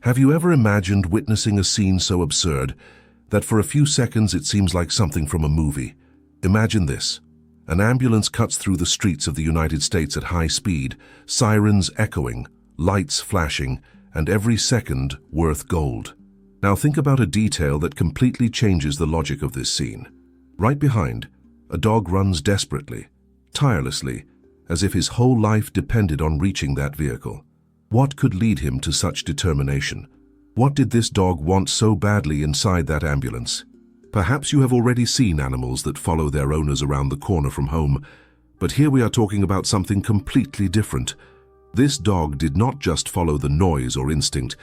Have you ever imagined witnessing a scene so absurd that for a few seconds it seems like something from a movie? Imagine this. An ambulance cuts through the streets of the United States at high speed, sirens echoing, lights flashing, and every second worth gold. Now think about a detail that completely changes the logic of this scene. Right behind, a dog runs desperately, tirelessly, as if his whole life depended on reaching that vehicle. What could lead him to such determination? What did this dog want so badly inside that ambulance? Perhaps you have already seen animals that follow their owners around the corner from home, but here we are talking about something completely different. This dog did not just follow the noise or instinct.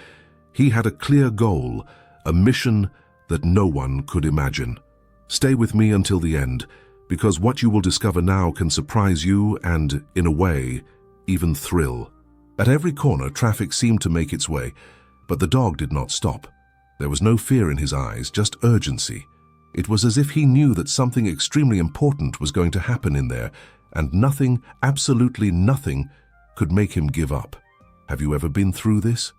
He had a clear goal, a mission that no one could imagine. Stay with me until the end, because what you will discover now can surprise you and, in a way, even thrill. At every corner, traffic seemed to make its way, but the dog did not stop. There was no fear in his eyes, just urgency. It was as if he knew that something extremely important was going to happen in there, and nothing, absolutely nothing, could make him give up. Have you ever been through this?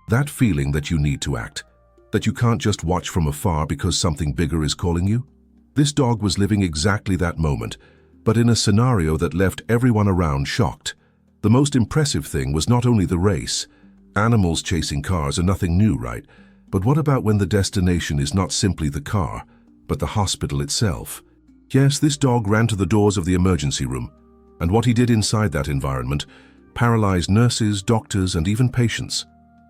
That feeling that you need to act, that you can't just watch from afar because something bigger is calling you? This dog was living exactly that moment, but in a scenario that left everyone around shocked. The most impressive thing was not only the race. Animals chasing cars are nothing new, right? But what about when the destination is not simply the car, but the hospital itself? Yes, this dog ran to the doors of the emergency room, and what he did inside that environment paralyzed nurses, doctors, and even patients.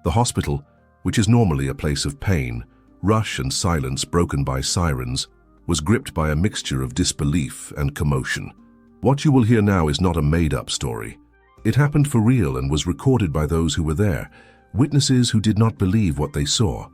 The hospital, which is normally a place of pain, rush and silence broken by sirens, was gripped by a mixture of disbelief and commotion. What you will hear now is not a made-up story. It happened for real and was recorded by those who were there, witnesses who did not believe what they saw.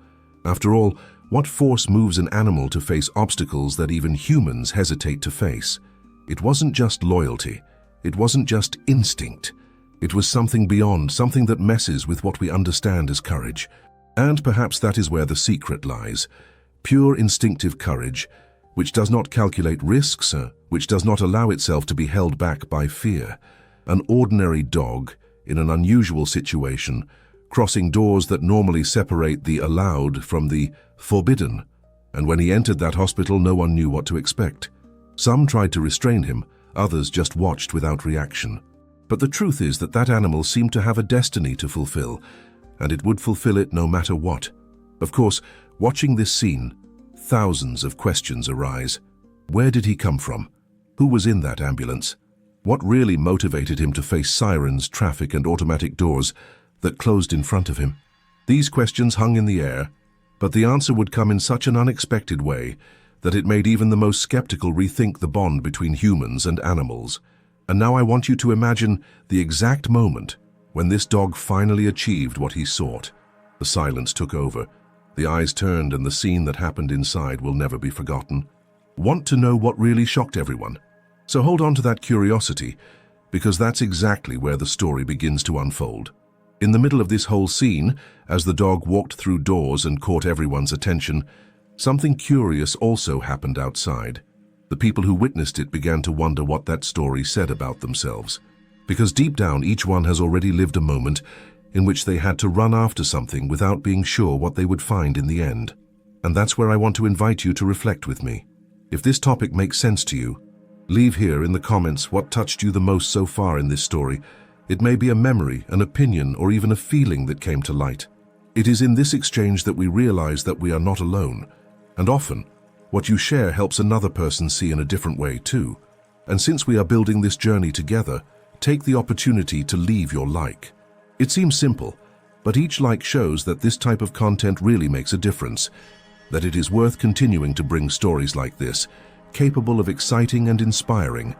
After all, what force moves an animal to face obstacles that even humans hesitate to face? It wasn't just loyalty. It wasn't just instinct. It was something beyond, something that messes with what we understand as courage. And perhaps that is where the secret lies. Pure instinctive courage, which does not calculate risks, which does not allow itself to be held back by fear. An ordinary dog, in an unusual situation, crossing doors that normally separate the allowed from the forbidden. And when he entered that hospital, no one knew what to expect. Some tried to restrain him, others just watched without reaction. But the truth is that that animal seemed to have a destiny to fulfill, and it would fulfill it no matter what. Of course, watching this scene, thousands of questions arise. Where did he come from? Who was in that ambulance? What really motivated him to face sirens, traffic, and automatic doors that closed in front of him? These questions hung in the air, but the answer would come in such an unexpected way that it made even the most skeptical rethink the bond between humans and animals. And now I want you to imagine the exact moment when this dog finally achieved what he sought. The silence took over. The eyes turned, and the scene that happened inside will never be forgotten. Want to know what really shocked everyone? So hold on to that curiosity, because that's exactly where the story begins to unfold. In the middle of this whole scene, as the dog walked through doors and caught everyone's attention, something curious also happened outside. The people who witnessed it began to wonder what that story said about themselves. Because deep down, each one has already lived a moment in which they had to run after something without being sure what they would find in the end. And that's where I want to invite you to reflect with me. If this topic makes sense to you, leave here in the comments what touched you the most so far in this story. It may be a memory, an opinion, or even a feeling that came to light. It is in this exchange that we realize that we are not alone. And often, what you share helps another person see in a different way too. And since we are building this journey together, take the opportunity to leave your like. It seems simple, but each like shows that this type of content really makes a difference, that it is worth continuing to bring stories like this, capable of exciting and inspiring.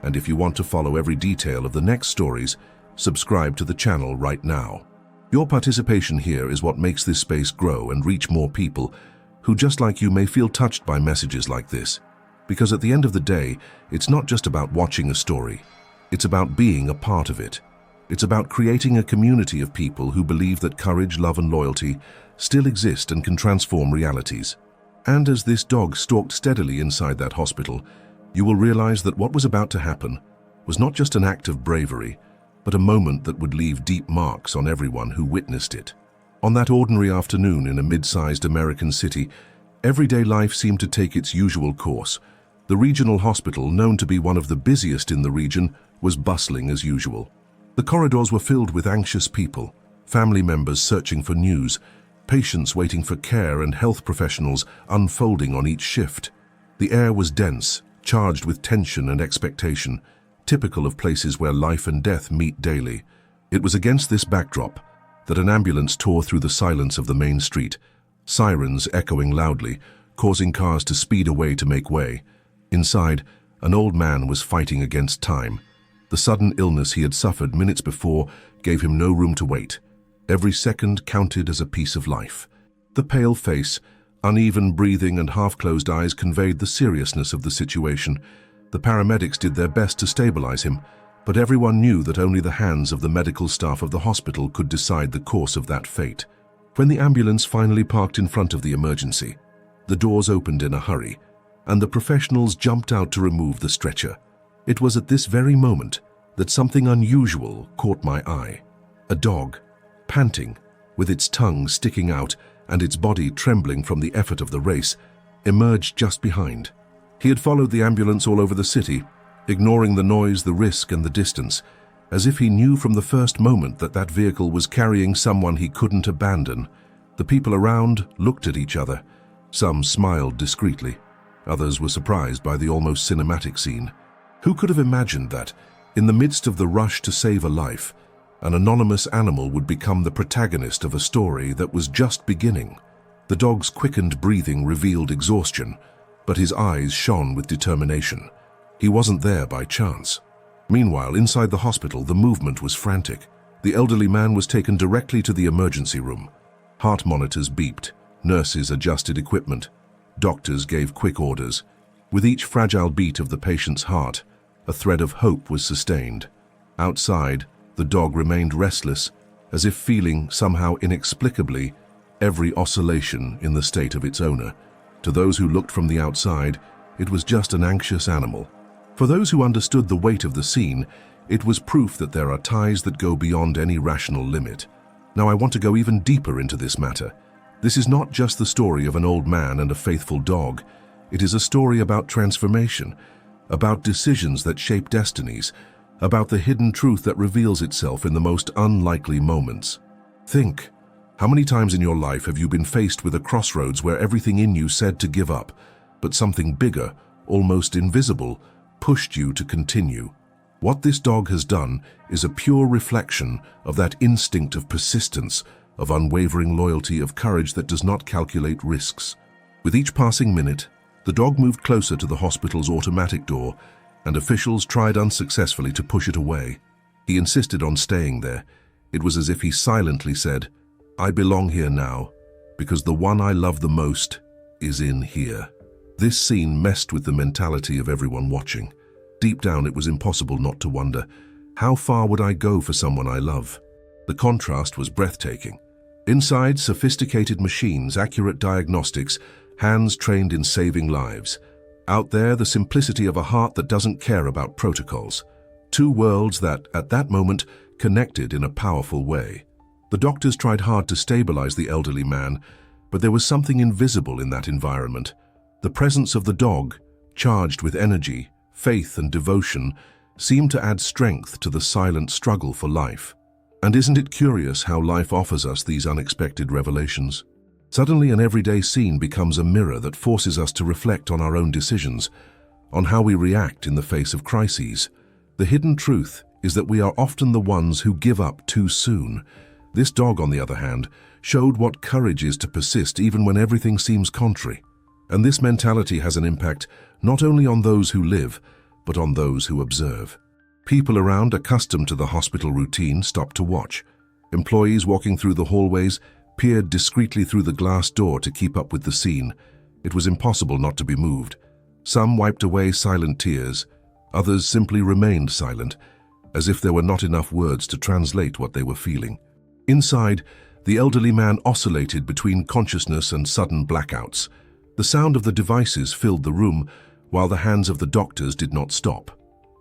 And if you want to follow every detail of the next stories, subscribe to the channel right now. Your participation here is what makes this space grow and reach more people who, just like you, may feel touched by messages like this. Because at the end of the day, it's not just about watching a story. It's about being a part of it. It's about creating a community of people who believe that courage, love, and loyalty still exist and can transform realities. And as this dog stalked steadily inside that hospital, you will realize that what was about to happen was not just an act of bravery, but a moment that would leave deep marks on everyone who witnessed it. On that ordinary afternoon in a mid-sized American city, everyday life seemed to take its usual course. The regional hospital, known to be one of the busiest in the region, was bustling as usual. The corridors were filled with anxious people, family members searching for news, patients waiting for care, and health professionals unfolding on each shift. The air was dense, charged with tension and expectation, typical of places where life and death meet daily. It was against this backdrop that an ambulance tore through the silence of the main street, sirens echoing loudly, causing cars to speed away to make way. Inside, an old man was fighting against time. The sudden illness he had suffered minutes before gave him no room to wait. Every second counted as a piece of life. The pale face, uneven breathing, and half-closed eyes conveyed the seriousness of the situation. The paramedics did their best to stabilize him, but everyone knew that only the hands of the medical staff of the hospital could decide the course of that fate. When the ambulance finally parked in front of the emergency, the doors opened in a hurry, and the professionals jumped out to remove the stretcher. It was at this very moment that something unusual caught my eye. A dog, panting, with its tongue sticking out and its body trembling from the effort of the race, emerged just behind. He had followed the ambulance all over the city, ignoring the noise, the risk, and the distance, as if he knew from the first moment that that vehicle was carrying someone he couldn't abandon. The people around looked at each other. Some smiled discreetly. Others were surprised by the almost cinematic scene. Who could have imagined that, in the midst of the rush to save a life, an anonymous animal would become the protagonist of a story that was just beginning? The dog's quickened breathing revealed exhaustion, but his eyes shone with determination. He wasn't there by chance. Meanwhile, inside the hospital, the movement was frantic. The elderly man was taken directly to the emergency room. Heart monitors beeped. Nurses adjusted equipment. Doctors gave quick orders. With each fragile beat of the patient's heart, a thread of hope was sustained. Outside, the dog remained restless, as if feeling, somehow inexplicably, every oscillation in the state of its owner. To those who looked from the outside, it was just an anxious animal. For those who understood the weight of the scene, it was proof that there are ties that go beyond any rational limit. Now I want to go even deeper into this matter. This is not just the story of an old man and a faithful dog. It is a story about transformation, about decisions that shape destinies, about the hidden truth that reveals itself in the most unlikely moments. Think, how many times in your life have you been faced with a crossroads where everything in you said to give up, but something bigger, almost invisible, pushed you to continue? What this dog has done is a pure reflection of that instinct of persistence, of unwavering loyalty, of courage that does not calculate risks. With each passing minute, the dog moved closer to the hospital's automatic door, and officials tried unsuccessfully to push it away. He insisted on staying there. It was as if he silently said, "I belong here now, because the one I love the most is in here." This scene messed with the mentality of everyone watching. Deep down, it was impossible not to wonder, how far would I go for someone I love? The contrast was breathtaking. Inside, sophisticated machines, accurate diagnostics, hands trained in saving lives. Out there, the simplicity of a heart that doesn't care about protocols. Two worlds that, at that moment, connected in a powerful way. The doctors tried hard to stabilize the elderly man, but there was something invisible in that environment. The presence of the dog, charged with energy, faith, and devotion, seemed to add strength to the silent struggle for life. And isn't it curious how life offers us these unexpected revelations? Suddenly, an everyday scene becomes a mirror that forces us to reflect on our own decisions, on how we react in the face of crises. The hidden truth is that we are often the ones who give up too soon. This dog, on the other hand, showed what courage is to persist even when everything seems contrary. And this mentality has an impact not only on those who live, but on those who observe. People around, accustomed to the hospital routine, stopped to watch. Employees walking through the hallways peered discreetly through the glass door to keep up with the scene. It was impossible not to be moved. Some wiped away silent tears. Others simply remained silent, as if there were not enough words to translate what they were feeling. Inside, the elderly man oscillated between consciousness and sudden blackouts. The sound of the devices filled the room, while the hands of the doctors did not stop.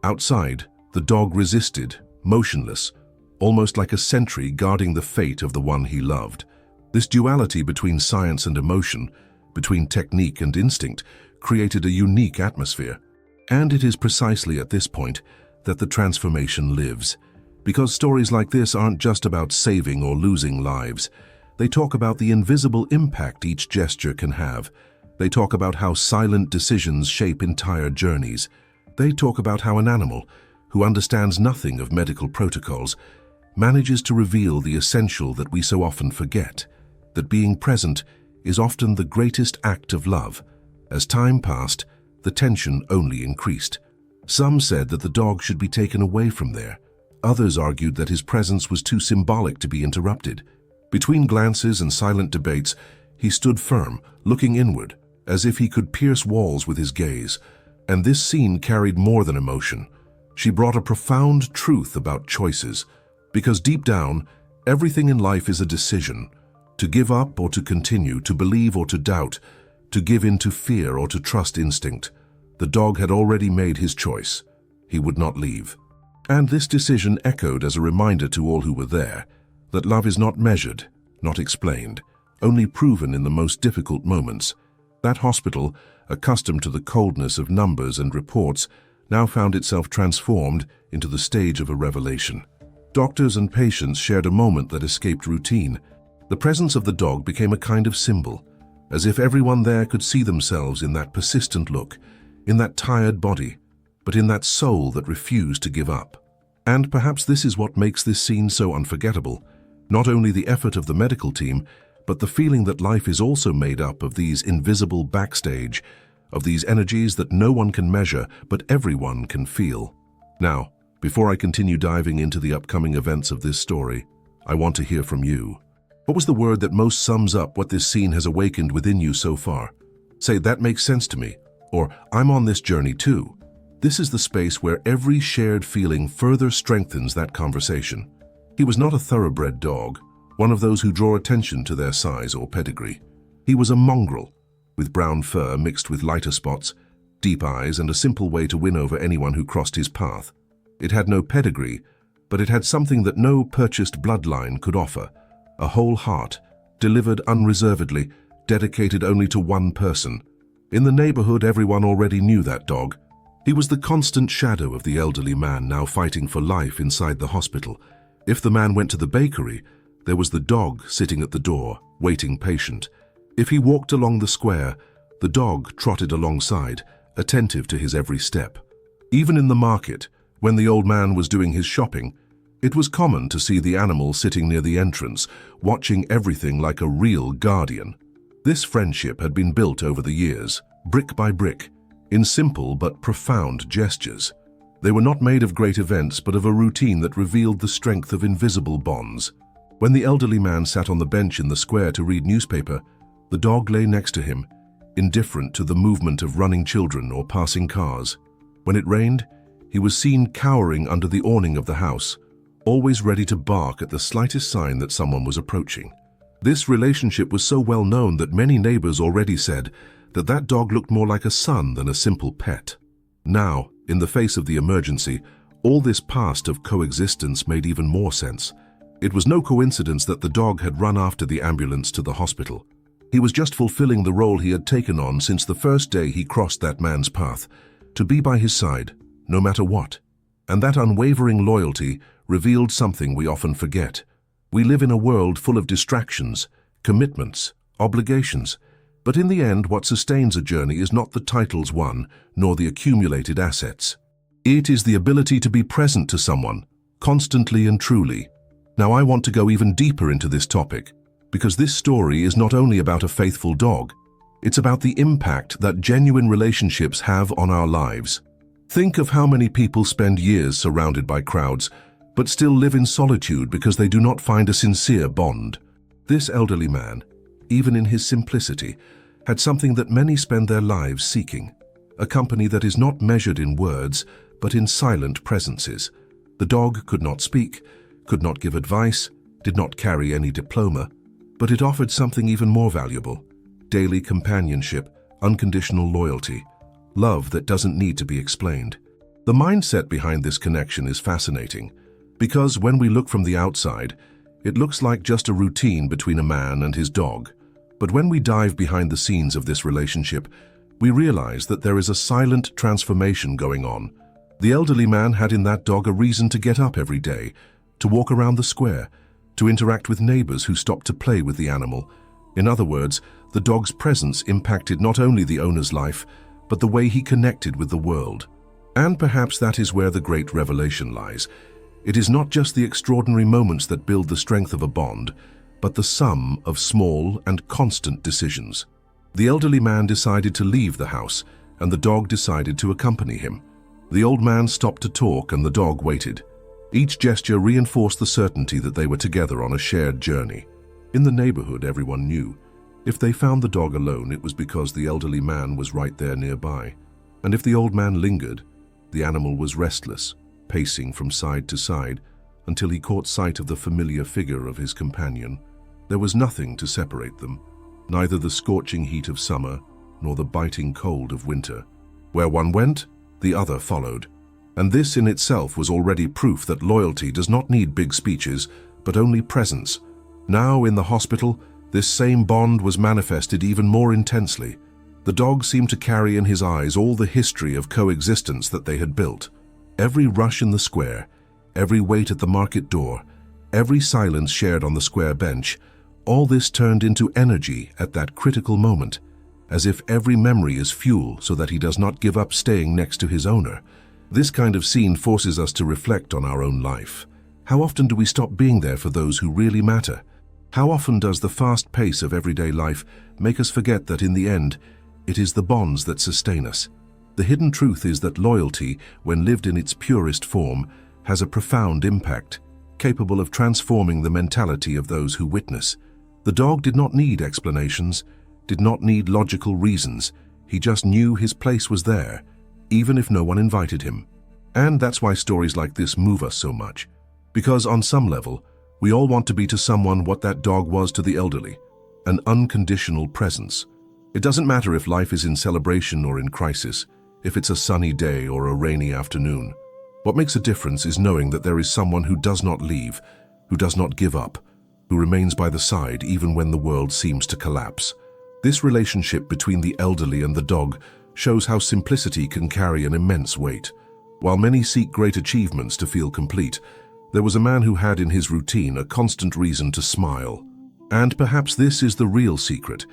Outside, the dog resisted, motionless, almost like a sentry guarding the fate of the one he loved. This duality between science and emotion, between technique and instinct, created a unique atmosphere. And it is precisely at this point that the transformation lives. Because stories like this aren't just about saving or losing lives. They talk about the invisible impact each gesture can have. They talk about how silent decisions shape entire journeys. They talk about how an animal, who understands nothing of medical protocols, manages to reveal the essential that we so often forget, that being present is often the greatest act of love. As time passed, the tension only increased. Some said that the dog should be taken away from there. Others argued that his presence was too symbolic to be interrupted. Between glances and silent debates, he stood firm, looking inward, as if he could pierce walls with his gaze. And this scene carried more than emotion. She brought a profound truth about choices. Because deep down, everything in life is a decision. To give up or to continue, to believe or to doubt, to give in to fear or to trust instinct. The dog had already made his choice. He would not leave. And this decision echoed as a reminder to all who were there that love is not measured, not explained, only proven in the most difficult moments. That hospital, accustomed to the coldness of numbers and reports, now found itself transformed into the stage of a revelation. Doctors and patients shared a moment that escaped routine. The presence of the dog became a kind of symbol, as if everyone there could see themselves in that persistent look, in that tired body, but in that soul that refused to give up. And perhaps this is what makes this scene so unforgettable. Not only the effort of the medical team, but the feeling that life is also made up of these invisible backstage, of these energies that no one can measure, but everyone can feel. Now, before I continue diving into the upcoming events of this story, I want to hear from you. What was the word that most sums up what this scene has awakened within you so far? Say, "That makes sense to me," or "I'm on this journey too." This is the space where every shared feeling further strengthens that conversation. He was not a thoroughbred dog, one of those who draw attention to their size or pedigree. He was a mongrel, with brown fur mixed with lighter spots, deep eyes, and a simple way to win over anyone who crossed his path. It had no pedigree, but it had something that no purchased bloodline could offer: a whole heart, delivered unreservedly, dedicated only to one person. In the neighborhood, everyone already knew that dog. He was the constant shadow of the elderly man now fighting for life inside the hospital. If the man went to the bakery, there was the dog sitting at the door, waiting patient. If he walked along the square, the dog trotted alongside, attentive to his every step. Even in the market, when the old man was doing his shopping, it was common to see the animal sitting near the entrance, watching everything like a real guardian. This friendship had been built over the years, brick by brick, in simple but profound gestures. They were not made of great events, but of a routine that revealed the strength of invisible bonds. When the elderly man sat on the bench in the square to read newspaper, the dog lay next to him, indifferent to the movement of running children or passing cars. When it rained, he was seen cowering under the awning of the house, always ready to bark at the slightest sign that someone was approaching. This relationship was so well known that many neighbors already said that that dog looked more like a son than a simple pet. Now, in the face of the emergency, all this past of coexistence made even more sense. It was no coincidence that the dog had run after the ambulance to the hospital. He was just fulfilling the role he had taken on since the first day he crossed that man's path, to be by his side, no matter what. And that unwavering loyalty revealed something we often forget. We live in a world full of distractions, commitments, obligations. But in the end, what sustains a journey is not the titles won, nor the accumulated assets. It is the ability to be present to someone, constantly and truly. Now I want to go even deeper into this topic, because this story is not only about a faithful dog, it's about the impact that genuine relationships have on our lives. Think of how many people spend years surrounded by crowds, but still live in solitude because they do not find a sincere bond. This elderly man, even in his simplicity, had something that many spend their lives seeking: a company that is not measured in words, but in silent presences. The dog could not speak, could not give advice, did not carry any diploma, but it offered something even more valuable: daily companionship, unconditional loyalty, love that doesn't need to be explained. The mindset behind this connection is fascinating, because when we look from the outside, It looks like just a routine between a man and his dog. But when we dive behind the scenes of this relationship, we realize that there is a silent transformation going on. The elderly man had in that dog a reason to get up every day, to walk around the square, to interact with neighbors who stopped to play with the animal. In other words, the dog's presence impacted not only the owner's life, but the way he connected with the world. And perhaps that is where the great revelation lies. It is not just the extraordinary moments that build the strength of a bond, but the sum of small and constant decisions. The elderly man decided to leave the house, and the dog decided to accompany him. The old man stopped to talk, and the dog waited. Each gesture reinforced the certainty that they were together on a shared journey. In the neighborhood, everyone knew. If they found the dog alone, it was because the elderly man was right there nearby. And if the old man lingered, the animal was restless, pacing from side to side, until he caught sight of the familiar figure of his companion. There was nothing to separate them, neither the scorching heat of summer nor the biting cold of winter. Where one went, the other followed. And this in itself was already proof that loyalty does not need big speeches, but only presence. Now, in the hospital, this same bond was manifested even more intensely. The dog seemed to carry in his eyes all the history of coexistence that they had built. Every rush in the square, every wait at the market door, every silence shared on the square bench, all this turned into energy at that critical moment, as if every memory is fuel so that he does not give up staying next to his owner. This kind of scene forces us to reflect on our own life. How often do we stop being there for those who really matter? How often does the fast pace of everyday life make us forget that in the end, it is the bonds that sustain us? The hidden truth is that loyalty, when lived in its purest form, has a profound impact, capable of transforming the mentality of those who witness. The dog did not need explanations, did not need logical reasons. He just knew his place was there, even if no one invited him. And that's why stories like this move us so much. Because on some level, we all want to be to someone what that dog was to the elderly, an unconditional presence. It doesn't matter if life is in celebration or in crisis, if it's a sunny day or a rainy afternoon. What makes a difference is knowing that there is someone who does not leave, who does not give up, who remains by the side even when the world seems to collapse. This relationship between the elderly and the dog shows how simplicity can carry an immense weight. While many seek great achievements to feel complete, there was a man who had in his routine a constant reason to smile. And perhaps this is the real secret.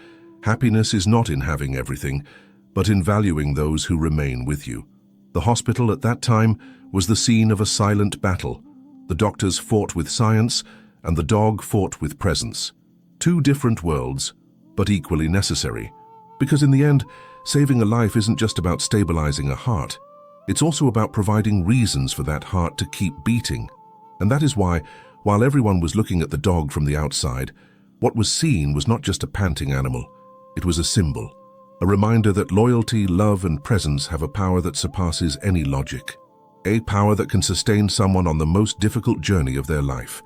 Happiness is not in having everything, but in valuing those who remain with you. The hospital at that time was the scene of a silent battle. The doctors fought with science, and the dog fought with presence. Two different worlds, but equally necessary. Because in the end, saving a life isn't just about stabilizing a heart. It's also about providing reasons for that heart to keep beating. And that is why, while everyone was looking at the dog from the outside, what was seen was not just a panting animal. It was a symbol, a reminder that loyalty, love, and presence have a power that surpasses any logic. A power that can sustain someone on the most difficult journey of their life.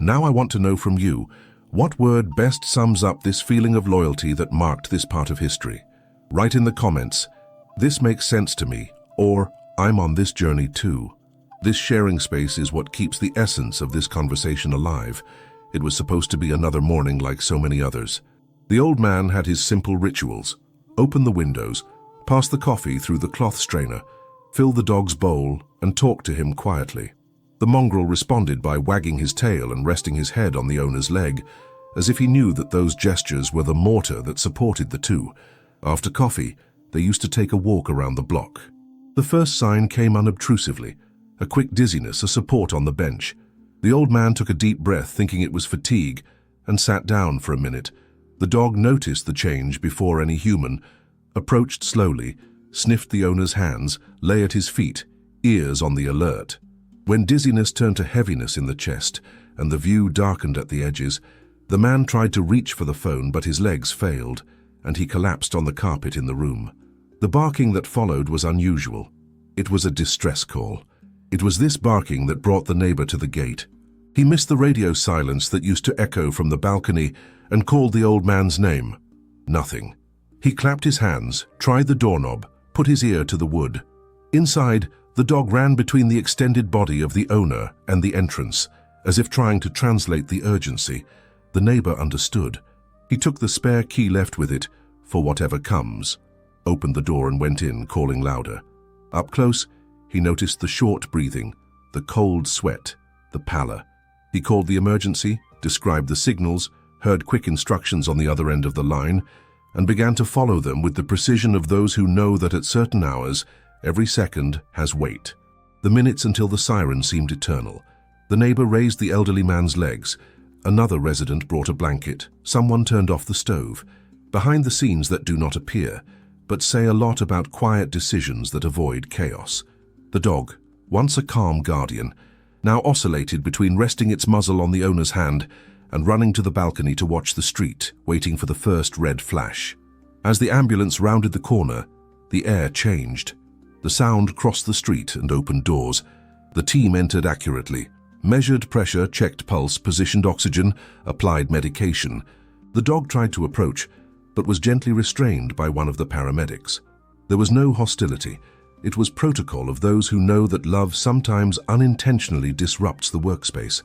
Now I want to know from you, what word best sums up this feeling of loyalty that marked this part of history? Write in the comments, "This makes sense to me," or "I'm on this journey too." This sharing space is what keeps the essence of this conversation alive. It was supposed to be another morning like so many others. The old man had his simple rituals. Open the windows, pass the coffee through the cloth strainer, fill the dog's bowl, and talk to him quietly. The mongrel responded by wagging his tail and resting his head on the owner's leg, as if he knew that those gestures were the mortar that supported the two. After coffee, they used to take a walk around the block. The first sign came unobtrusively, a quick dizziness, a support on the bench. The old man took a deep breath, thinking it was fatigue, and sat down for a minute. The dog noticed the change before any human, approached slowly, sniffed the owner's hands, lay at his feet, ears on the alert. When dizziness turned to heaviness in the chest and the view darkened at the edges, the man tried to reach for the phone, but his legs failed, and he collapsed on the carpet in the room. The barking that followed was unusual. It was a distress call. It was this barking that brought the neighbor to the gate. He missed the radio silence that used to echo from the balcony and called the old man's name. Nothing. He clapped his hands, tried the doorknob, put his ear to the wood. Inside, the dog ran between the extended body of the owner and the entrance, As if trying to translate the urgency, the neighbor understood. He took the spare key left with it for whatever comes, opened the door and went in, calling louder. Up close, he noticed the short breathing, the cold sweat, the pallor. He called the emergency, described the signals, heard quick instructions on the other end of the line, and began to follow them with the precision of those who know that at certain hours, every second has weight. The minutes until the siren seemed eternal. The neighbor raised the elderly man's legs. Another resident brought a blanket. Someone turned off the stove. Behind the scenes that do not appear, but say a lot about quiet decisions that avoid chaos. The dog, once a calm guardian, now oscillated between resting its muzzle on the owner's hand and running to the balcony to watch the street, waiting for the first red flash. As the ambulance rounded the corner, the air changed. The sound crossed the street and opened doors. The team entered accurately, measured pressure, checked pulse, positioned oxygen, applied medication. The dog tried to approach, but was gently restrained by one of the paramedics. There was no hostility. It was protocol of those who know that love sometimes unintentionally disrupts the workspace.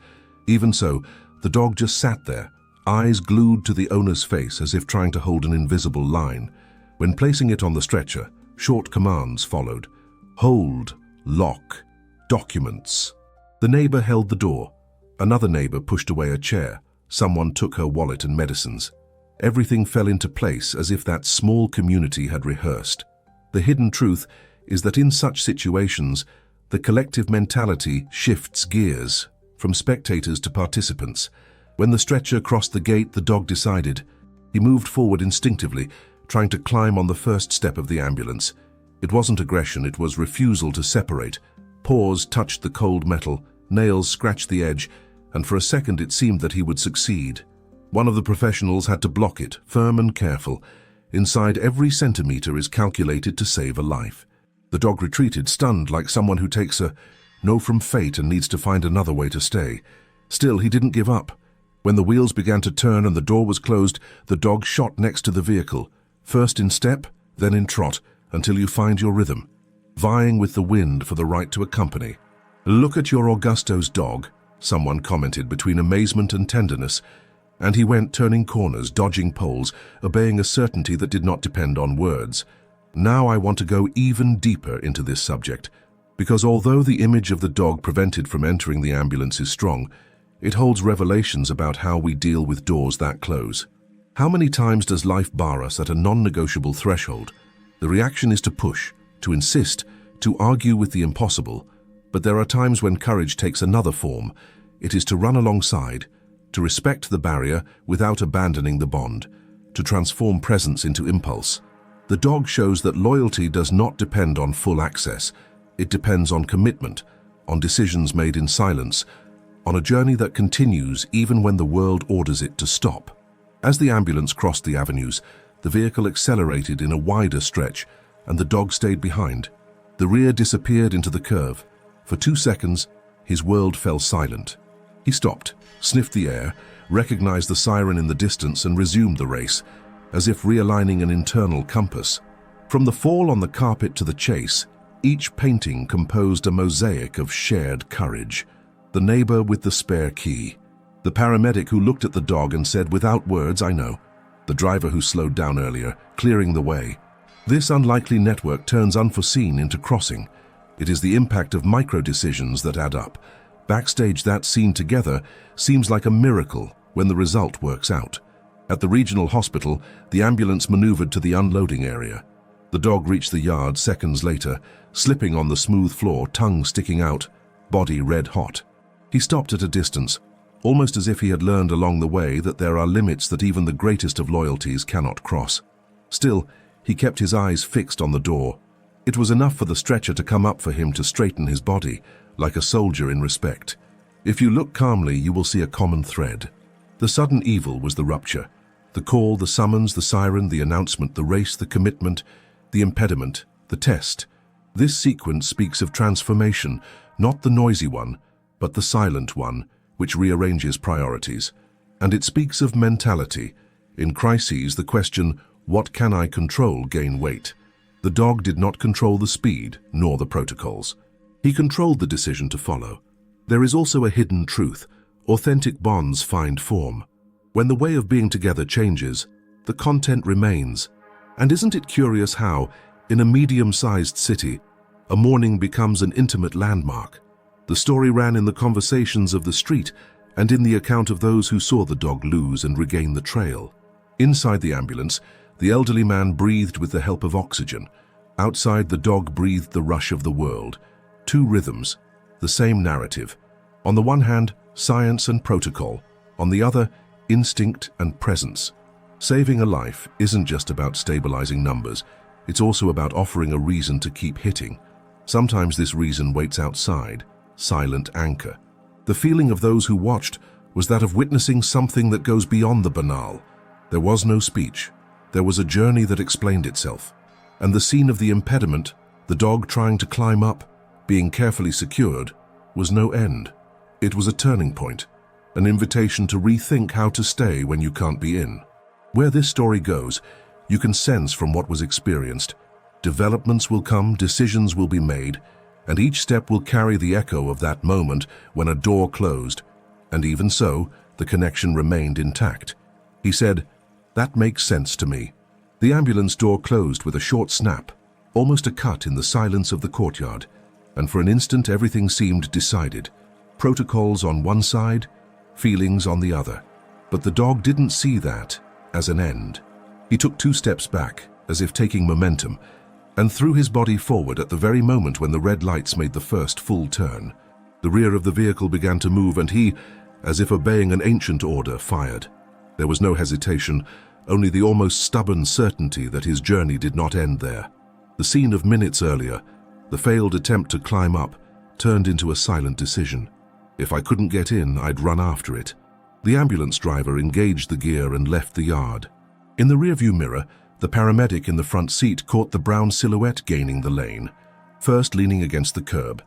Even so, the dog just sat there, eyes glued to the owner's face as if trying to hold an invisible line. When placing it on the stretcher, short commands followed. Hold, lock, documents. The neighbor held the door. Another neighbor pushed away a chair. Someone took her wallet and medicines. Everything fell into place as if that small community had rehearsed. The hidden truth is that in such situations, the collective mentality shifts gears from spectators to participants. When the stretcher crossed the gate, the dog decided. He moved forward instinctively, trying to climb on the first step of the ambulance. It wasn't aggression, it was refusal to separate. Paws touched the cold metal, nails scratched the edge, and for a second it seemed that he would succeed. One of the professionals had to block it, firm and careful. Inside, every centimeter is calculated to save a life. The dog retreated, stunned, like someone who takes a no from fate and needs to find another way to stay. Still, he didn't give up. When the wheels began to turn and the door was closed, the dog shot next to the vehicle, first in step, then in trot, until you find your rhythm, vying with the wind for the right to accompany. "Look at your Augusto's dog," someone commented between amazement and tenderness, and he went turning corners, dodging poles, obeying a certainty that did not depend on words. Now I want to go even deeper into this subject, because although the image of the dog prevented from entering the ambulance is strong, it holds revelations about how we deal with doors that close. How many times does life bar us at a non-negotiable threshold? The reaction is to push, to insist, to argue with the impossible, but there are times when courage takes another form. It is to run alongside, to respect the barrier without abandoning the bond, to transform presence into impulse. The dog shows that loyalty does not depend on full access. It depends on commitment, on decisions made in silence, on a journey that continues even when the world orders it to stop. As the ambulance crossed the avenues, the vehicle accelerated in a wider stretch, and the dog stayed behind. The rear disappeared into the curve. For 2 seconds, his world fell silent. He stopped, sniffed the air, recognized the siren in the distance, and resumed the race, as if realigning an internal compass. From the fall on the carpet to the chase, each painting composed a mosaic of shared courage. The neighbor with the spare key. The paramedic who looked at the dog and said, "Without words, I know." The driver who slowed down earlier, clearing the way. This unlikely network turns unforeseen into crossing. It is the impact of micro-decisions that add up. Backstage, that scene together seems like a miracle when the result works out. At the regional hospital, the ambulance maneuvered to the unloading area. The dog reached the yard seconds later, slipping on the smooth floor, tongue sticking out, body red hot. He stopped at a distance, almost as if he had learned along the way that there are limits that even the greatest of loyalties cannot cross. Still, he kept his eyes fixed on the door. It was enough for the stretcher to come up for him to straighten his body, like a soldier in respect. If you look calmly, you will see a common thread. The sudden evil was the rupture. The call, the summons, the siren, the announcement, the race, the commitment, the impediment, the test. This sequence speaks of transformation, not the noisy one, but the silent one, which rearranges priorities. And it speaks of mentality. In crises, the question, "What can I control?" gain weight. The dog did not control the speed, nor the protocols. He controlled the decision to follow. There is also a hidden truth. authentic bonds find form. When the way of being together changes, the content remains. And isn't it curious how, in a medium-sized city, a morning becomes an intimate landmark? The story ran in the conversations of the street and in the account of those who saw the dog lose and regain the trail. Inside the ambulance, the elderly man breathed with the help of oxygen. Outside, the dog breathed the rush of the world. Two rhythms, the same narrative. On the one hand, science and protocol. On the other, instinct and presence. Saving a life isn't just about stabilizing numbers. It's also about offering a reason to keep hitting. Sometimes this reason waits outside, silent anchor. The feeling of those who watched was that of witnessing something that goes beyond the banal. There was no speech. There was a journey that explained itself. And the scene of the impediment, the dog trying to climb up, being carefully secured, was no end. It was a turning point, an invitation to rethink how to stay when you can't be in. Where this story goes, you can sense from what was experienced. Developments will come, decisions will be made, and each step will carry the echo of that moment when a door closed. And even so, the connection remained intact. He said, "That makes sense to me." The ambulance door closed with a short snap, almost a cut in the silence of the courtyard, and for an instant everything seemed decided. Protocols on one side, feelings on the other. But the dog didn't see that as an end. He took 2 steps back, as if taking momentum, and threw his body forward at the very moment when the red lights made the first full turn. The rear of the vehicle began to move and he, as if obeying an ancient order, fired. There was no hesitation, only the almost stubborn certainty that his journey did not end there. The scene of minutes earlier, the failed attempt to climb up, turned into a silent decision. If I couldn't get in, I'd run after it. The ambulance driver engaged the gear and left the yard. In the rearview mirror, the paramedic in the front seat caught the brown silhouette gaining the lane, first leaning against the curb,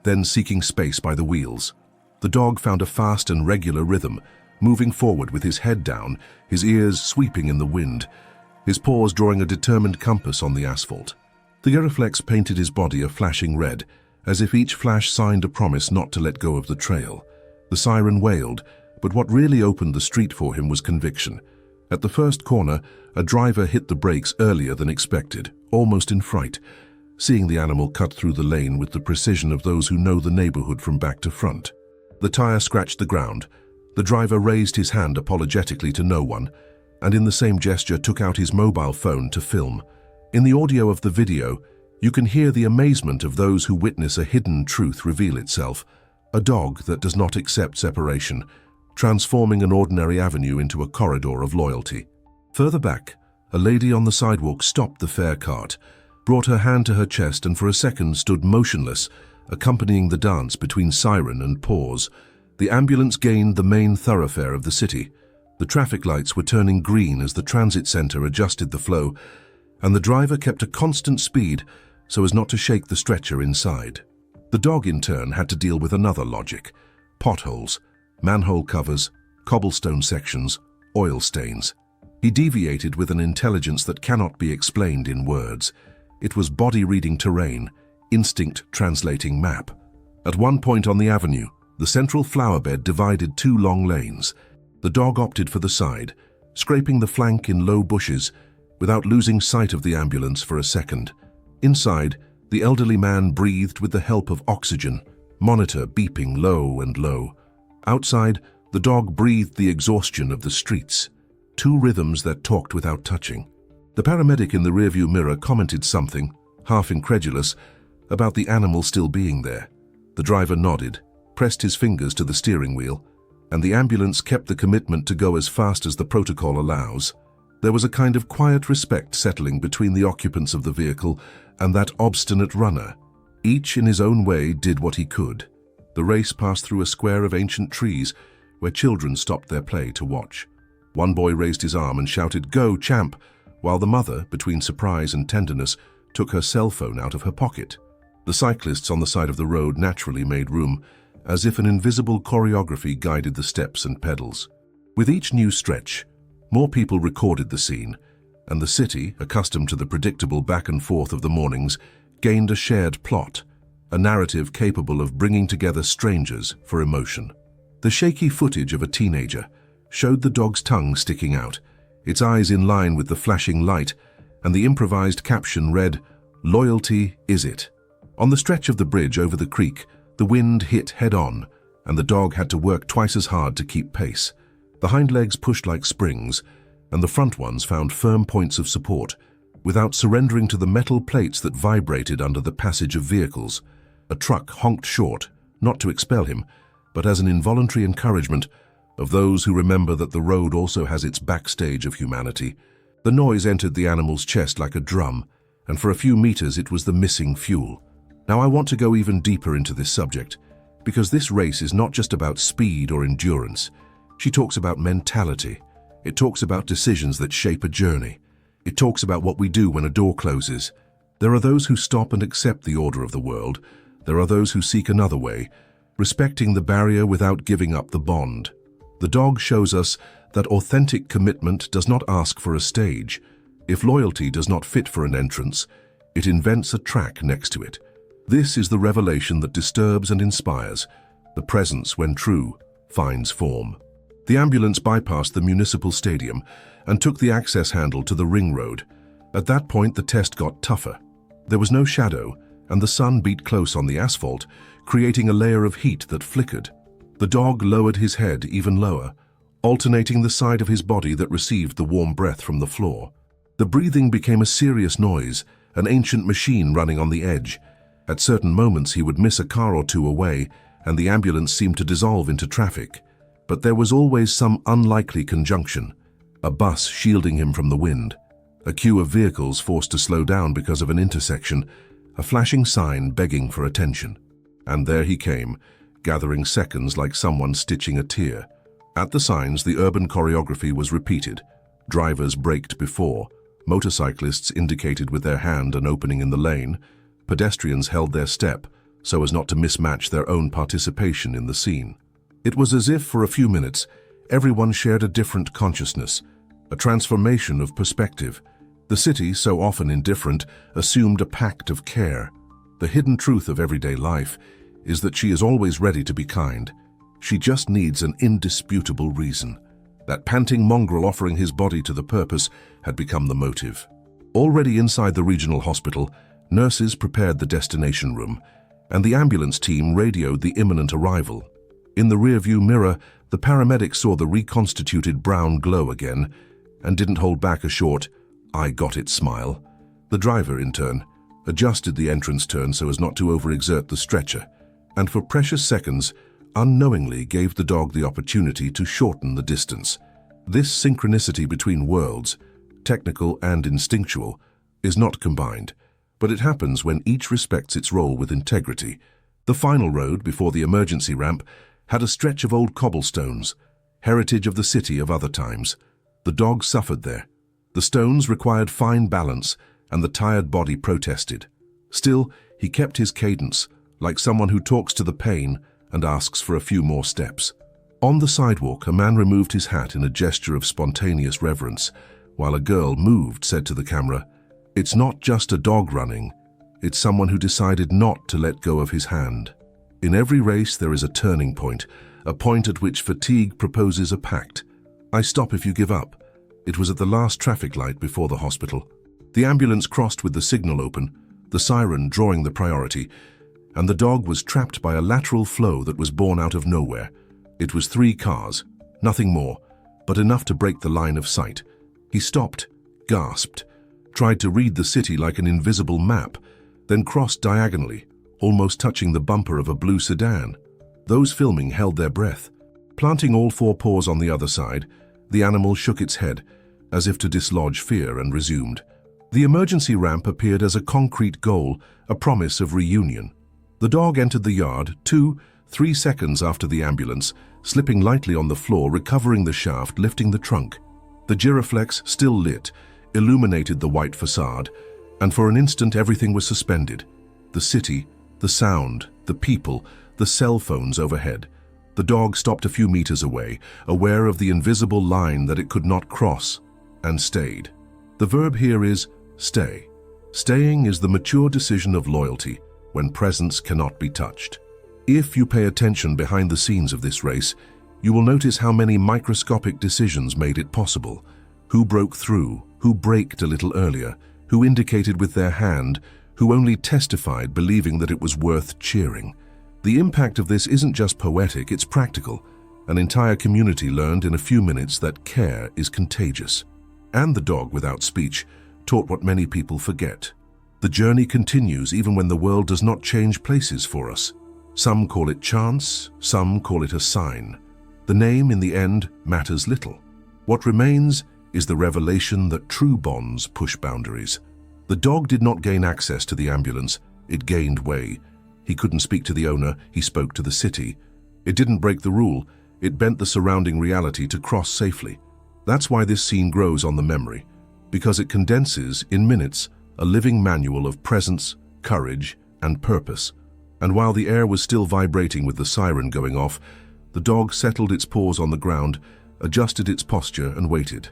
then seeking space by the wheels. The dog found a fast and regular rhythm, moving forward with his head down, his ears sweeping in the wind, his paws drawing a determined compass on the asphalt. The Gyroflex painted his body a flashing red, as if each flash signed a promise not to let go of the trail. The siren wailed, but what really opened the street for him was conviction. At the first corner, a driver hit the brakes earlier than expected, almost in fright, seeing the animal cut through the lane with the precision of those who know the neighborhood from back to front. The tire scratched the ground. The driver raised his hand apologetically to no one, and in the same gesture took out his mobile phone to film. In the audio of the video, you can hear the amazement of those who witness a hidden truth reveal itself, a dog that does not accept separation, transforming an ordinary avenue into a corridor of loyalty. Further back, a lady on the sidewalk stopped the fare cart, brought her hand to her chest and for a second stood motionless, accompanying the dance between siren and pause. The ambulance gained the main thoroughfare of the city. The traffic lights were turning green as the transit center adjusted the flow, and the driver kept a constant speed so as not to shake the stretcher inside. The dog, in turn, had to deal with another logic: potholes, manhole covers, cobblestone sections, oil stains. He deviated with an intelligence that cannot be explained in words. It was body-reading terrain, instinct translating map. At one point on the avenue, the central flower bed divided 2 long lanes. The dog opted for the side, scraping the flank in low bushes, without losing sight of the ambulance for a second. Inside, the elderly man breathed with the help of oxygen, monitor beeping low and low. Outside, the dog breathed the exhaustion of the streets, 2 rhythms that talked without touching. The paramedic in the rearview mirror commented something, half incredulous, about the animal still being there. The driver nodded, pressed his fingers to the steering wheel, and the ambulance kept the commitment to go as fast as the protocol allows. There was a kind of quiet respect settling between the occupants of the vehicle and that obstinate runner. Each in his own way did what he could. The race passed through a square of ancient trees where children stopped their play to watch. One boy raised his arm and shouted, "Go, champ!" while the mother, between surprise and tenderness, took her cell phone out of her pocket. The cyclists on the side of the road naturally made room, as if an invisible choreography guided the steps and pedals. With each new stretch, more people recorded the scene, and the city, accustomed to the predictable back and forth of the mornings, gained a shared plot, a narrative capable of bringing together strangers for emotion. The shaky footage of a teenager showed the dog's tongue sticking out, its eyes in line with the flashing light, and the improvised caption read, "Loyalty is it." On the stretch of the bridge over the creek, the wind hit head-on, and the dog had to work twice as hard to keep pace. The hind legs pushed like springs, and the front ones found firm points of support, without surrendering to the metal plates that vibrated under the passage of vehicles. A truck honked short, not to expel him, but as an involuntary encouragement of those who remember that the road also has its backstage of humanity. The noise entered the animal's chest like a drum, and for a few meters it was the missing fuel. Now I want to go even deeper into this subject, because this race is not just about speed or endurance. She talks about mentality. It talks about decisions that shape a journey. It talks about what we do when a door closes. There are those who stop and accept the order of the world. There are those who seek another way, respecting the barrier without giving up the bond. The dog shows us that authentic commitment does not ask for a stage. If loyalty does not fit for an entrance, it invents a track next to it. This is the revelation that disturbs and inspires. The presence, when true, finds form. The ambulance bypassed the municipal stadium and took the access handle to the ring road. At that point, the test got tougher. There was no shadow, and the sun beat close on the asphalt, creating a layer of heat that flickered. The dog lowered his head even lower, alternating the side of his body that received the warm breath from the floor. The breathing became a serious noise, an ancient machine running on the edge. At certain moments, he would miss a car or two away, and the ambulance seemed to dissolve into traffic. But there was always some unlikely conjunction. A bus shielding him from the wind, a queue of vehicles forced to slow down because of an intersection, a flashing sign begging for attention. And there he came, gathering seconds like someone stitching a tear. At the signs, the urban choreography was repeated. Drivers braked before, motorcyclists indicated with their hand an opening in the lane, pedestrians held their step so as not to mismatch their own participation in the scene. It was as if, for a few minutes, everyone shared a different consciousness, a transformation of perspective. The city, so often indifferent, assumed a pact of care. The hidden truth of everyday life is that she is always ready to be kind. She just needs an indisputable reason. That panting mongrel offering his body to the purpose had become the motive. Already inside the regional hospital, nurses prepared the destination room, and the ambulance team radioed the imminent arrival. In the rearview mirror, the paramedic saw the reconstituted brown glow again and didn't hold back a short, "I got it" smile. The driver, in turn, adjusted the entrance turn so as not to overexert the stretcher, and for precious seconds, unknowingly gave the dog the opportunity to shorten the distance. This synchronicity between worlds, technical and instinctual, is not combined, but it happens when each respects its role with integrity. The final road, before the emergency ramp, had a stretch of old cobblestones, heritage of the city of other times. The dog suffered there. The stones required fine balance, and the tired body protested. Still, he kept his cadence, like someone who talks to the pain and asks for a few more steps. On the sidewalk, a man removed his hat in a gesture of spontaneous reverence, while a girl, moved, said to the camera, "It's not just a dog running, it's someone who decided not to let go of his hand." In every race there is a turning point, a point at which fatigue proposes a pact. "I stop if you give up." It was at the last traffic light before the hospital. The ambulance crossed with the signal open, the siren drawing the priority, and the dog was trapped by a lateral flow that was born out of nowhere. It was 3 cars, nothing more, but enough to break the line of sight. He stopped, gasped, tried to read the city like an invisible map, then crossed diagonally, almost touching the bumper of a blue sedan. Those filming held their breath. Planting all 4 paws on the other side, the animal shook its head, as if to dislodge fear, and resumed. The emergency ramp appeared as a concrete goal, a promise of reunion. The dog entered the yard 2-3 seconds after the ambulance, slipping lightly on the floor, recovering the shaft, lifting the trunk. The Giroflex, still lit, illuminated the white facade, and for an instant everything was suspended. The city, the sound, the people, the cell phones overhead. The dog stopped a few meters away, aware of the invisible line that it could not cross, and stayed. The verb here is stay. Staying is the mature decision of loyalty when presence cannot be touched. If you pay attention behind the scenes of this race, you will notice how many microscopic decisions made it possible. Who broke through, who braked a little earlier, who indicated with their hand, who only testified believing that it was worth cheering. The impact of this isn't just poetic, it's practical. An entire community learned in a few minutes that care is contagious. And the dog without speech taught what many people forget. The journey continues even when the world does not change places for us. Some call it chance, some call it a sign. The name in the end matters little. What remains is the revelation that true bonds push boundaries. The dog did not gain access to the ambulance, it gained way. He couldn't speak to the owner, he spoke to the city. It didn't break the rule, it bent the surrounding reality to cross safely. That's why this scene grows on the memory, because it condenses, in minutes, a living manual of presence, courage, and purpose. And while the air was still vibrating with the siren going off, the dog settled its paws on the ground, adjusted its posture, and waited.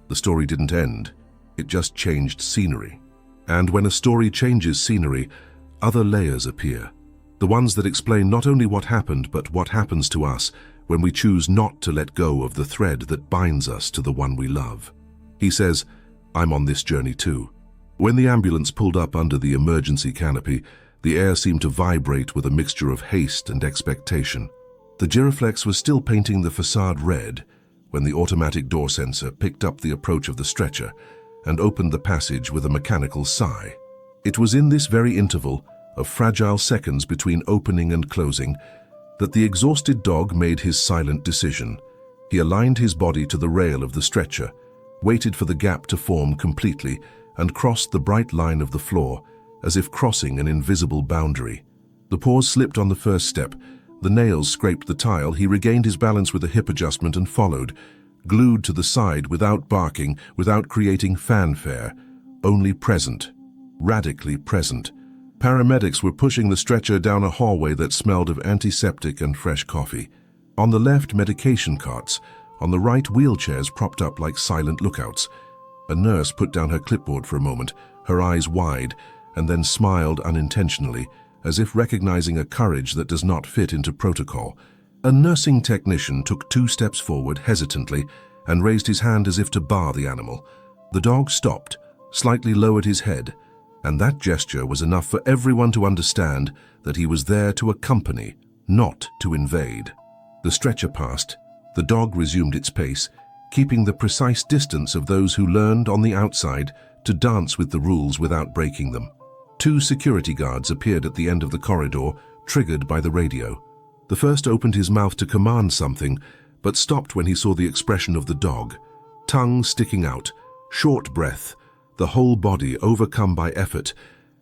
The story didn't end, it just changed scenery. And when a story changes scenery, other layers appear. The ones that explain not only what happened, but what happens to us when we choose not to let go of the thread that binds us to the one we love. He says, "I'm on this journey too." When the ambulance pulled up under the emergency canopy, the air seemed to vibrate with a mixture of haste and expectation. The Giraflex was still painting the facade red when the automatic door sensor picked up the approach of the stretcher and opened the passage with a mechanical sigh. It was in this very interval of fragile seconds between opening and closing that the exhausted dog made his silent decision. He aligned his body to the rail of the stretcher, waited for the gap to form completely, and crossed the bright line of the floor, as if crossing an invisible boundary. The paws slipped on the first step, the nails scraped the tile, he regained his balance with a hip adjustment and followed, glued to the side without barking, without creating fanfare, only present, radically present. Paramedics were pushing the stretcher down a hallway that smelled of antiseptic and fresh coffee. On the left, medication carts. On the right, wheelchairs propped up like silent lookouts. A nurse put down her clipboard for a moment, her eyes wide, and then smiled unintentionally, as if recognizing a courage that does not fit into protocol. A nursing technician took 2 steps forward hesitantly and raised his hand as if to bar the animal. The dog stopped, slightly lowered his head, and that gesture was enough for everyone to understand that he was there to accompany, not to invade. The stretcher passed. The dog resumed its pace, keeping the precise distance of those who learned on the outside to dance with the rules without breaking them. 2 security guards appeared at the end of the corridor, triggered by the radio. The first opened his mouth to command something, but stopped when he saw the expression of the dog. Tongue sticking out, short breath, the whole body overcome by effort,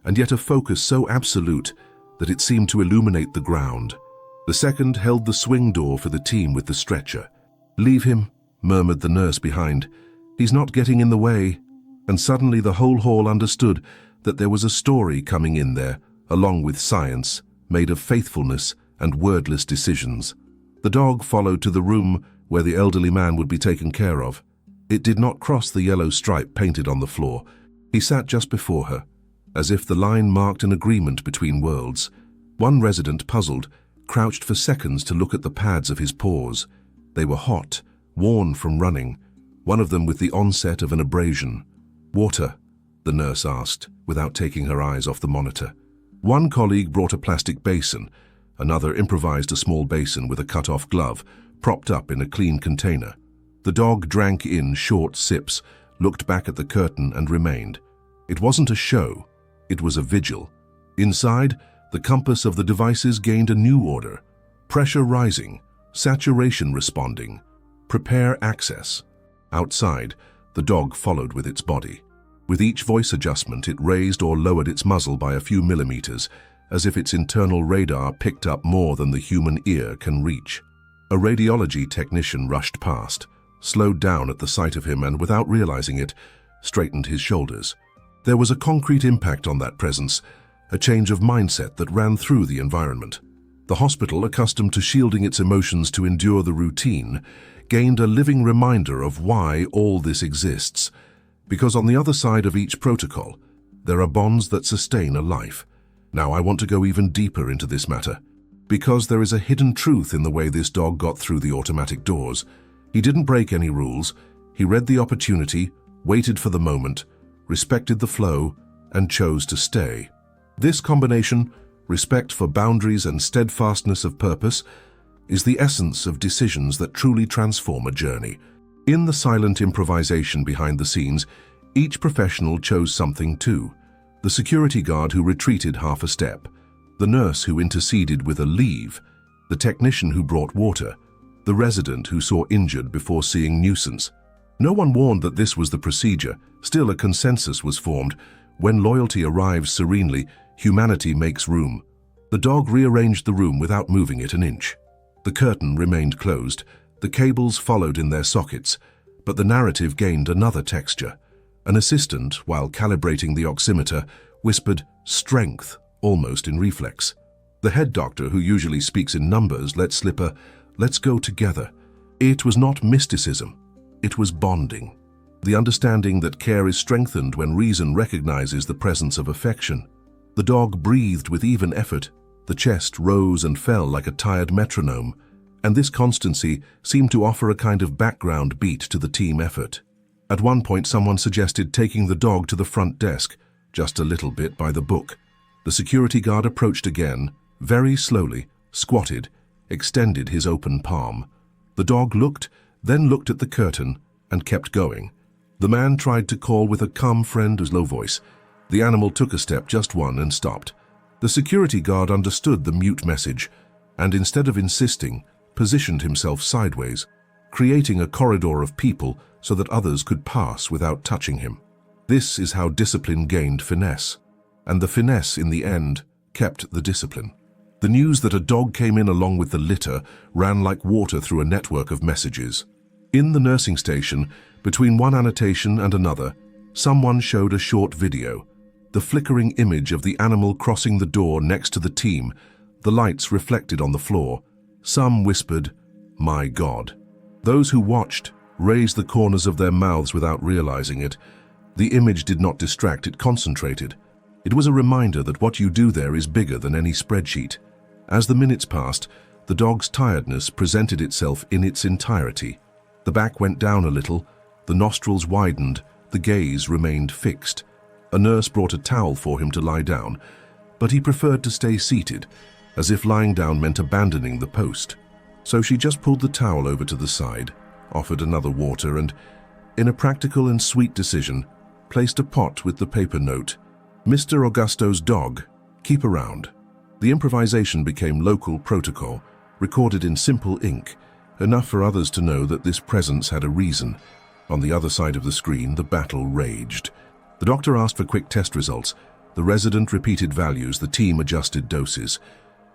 and yet a focus so absolute that it seemed to illuminate the ground. The second held the swing door for the team with the stretcher. "Leave him," murmured the nurse behind. "He's not getting in the way." And suddenly the whole hall understood that there was a story coming in there, along with science, made of faithfulness and wordless decisions. The dog followed to the room where the elderly man would be taken care of. It did not cross the yellow stripe painted on the floor. He sat just before her, as if the line marked an agreement between worlds. One resident, puzzled, crouched for seconds to look at the pads of his paws. They were hot, worn from running, one of them with the onset of an abrasion. "Water?" the nurse asked, without taking her eyes off the monitor. One colleague brought a plastic basin. Another improvised a small basin with a cut-off glove, propped up in a clean container. The dog drank in short sips, looked back at the curtain and remained. It wasn't a show, it was a vigil. Inside, the compass of the devices gained a new order. Pressure rising, saturation responding, prepare access. Outside, the dog followed with its body. With each voice adjustment, it raised or lowered its muzzle by a few millimeters, as if its internal radar picked up more than the human ear can reach. A radiology technician rushed past, slowed down at the sight of him and, without realizing it, straightened his shoulders. There was a concrete impact on that presence, a change of mindset that ran through the environment. The hospital, accustomed to shielding its emotions to endure the routine, gained a living reminder of why all this exists. Because on the other side of each protocol, there are bonds that sustain a life. Now I want to go even deeper into this matter. Because there is a hidden truth in the way this dog got through the automatic doors. He didn't break any rules. He read the opportunity, waited for the moment, respected the flow, and chose to stay. This combination, respect for boundaries and steadfastness of purpose, is the essence of decisions that truly transform a journey. In the silent improvisation behind the scenes, each professional chose something too. The security guard who retreated half a step, the nurse who interceded with a leave, the technician who brought water, the resident who saw injured before seeing nuisance. No one warned that this was the procedure. Still, a consensus was formed. When loyalty arrives serenely, humanity makes room. The dog rearranged the room without moving it an inch. The curtain remained closed. The cables followed in their sockets, but the narrative gained another texture. An assistant, while calibrating the oximeter, whispered strength, almost in reflex. The head doctor, who usually speaks in numbers, let slip a "let's go together." It was not mysticism. It was bonding. The understanding that care is strengthened when reason recognizes the presence of affection. The dog breathed with even effort. The chest rose and fell like a tired metronome, and this constancy seemed to offer a kind of background beat to the team effort. At one point, someone suggested taking the dog to the front desk, just a little bit by the book. The security guard approached again, very slowly, squatted, extended his open palm. The dog looked, then looked at the curtain, and kept going. The man tried to call with a calm friend's low voice. The animal took a step, just one, and stopped. The security guard understood the mute message, and instead of insisting, positioned himself sideways, creating a corridor of people so that others could pass without touching him. This is how discipline gained finesse, and the finesse, in the end, kept the discipline. The news that a dog came in along with the litter ran like water through a network of messages. In the nursing station, between one annotation and another, someone showed a short video, the flickering image of the animal crossing the door next to the team, the lights reflected on the floor. Some whispered, "My God." Those who watched raised the corners of their mouths without realizing it. The image did not distract, it concentrated. It was a reminder that what you do there is bigger than any spreadsheet. As the minutes passed, the dog's tiredness presented itself in its entirety. The back went down a little, the nostrils widened, the gaze remained fixed. A nurse brought a towel for him to lie down, but he preferred to stay seated, as if lying down meant abandoning the post. So she just pulled the towel over to the side, offered another water, and, in a practical and sweet decision, placed a pot with the paper note, "Mr. Augusto's dog, keep around." The improvisation became local protocol, recorded in simple ink, enough for others to know that this presence had a reason. On the other side of the screen, the battle raged. The doctor asked for quick test results. The resident repeated values, the team adjusted doses.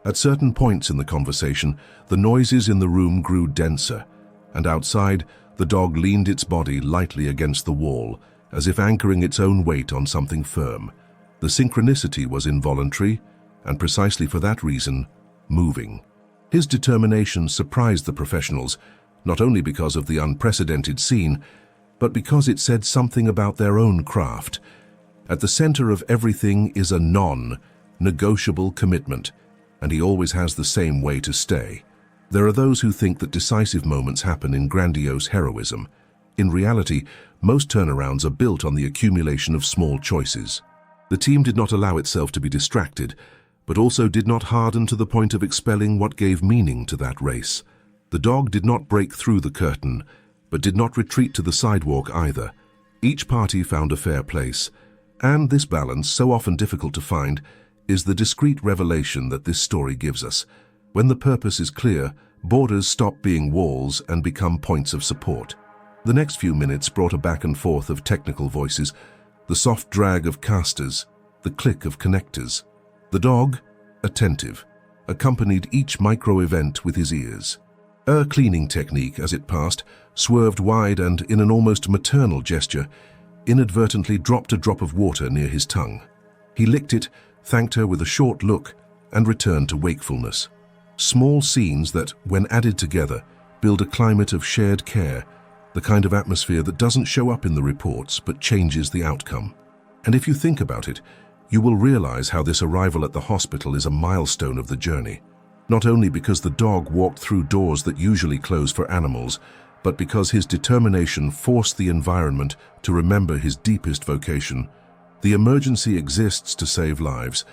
At certain points in the conversation, the noises in the room grew denser, and outside, the dog leaned its body lightly against the wall, as if anchoring its own weight on something firm. The synchronicity was involuntary, and precisely for that reason, moving. His determination surprised the professionals, not only because of the unprecedented scene, but because it said something about their own craft. At the center of everything is a non-negotiable commitment, and he always has the same way to stay. There are those who think that decisive moments happen in grandiose heroism. In reality, most turnarounds are built on the accumulation of small choices. The team did not allow itself to be distracted, but also did not harden to the point of expelling what gave meaning to that race. The dog did not break through the curtain, but did not retreat to the sidewalk either. Each party found a fair place, and this balance, so often difficult to find, is the discreet revelation that this story gives us. When the purpose is clear, borders stop being walls and become points of support. The next few minutes brought a back and forth of technical voices, the soft drag of casters, the click of connectors. The dog, attentive, accompanied each micro-event with his ears. A cleaning technique, as it passed, swerved wide and, in an almost maternal gesture, inadvertently dropped a drop of water near his tongue. He licked it, thanked her with a short look, and returned to wakefulness. Small scenes that, when added together, build a climate of shared care, the kind of atmosphere that doesn't show up in the reports but changes the outcome. And if you think about it, you will realize how this arrival at the hospital is a milestone of the journey. not only because the dog walked through doors that usually close for animals, but because his determination forced the environment to remember his deepest vocation. The emergency exists to save lives,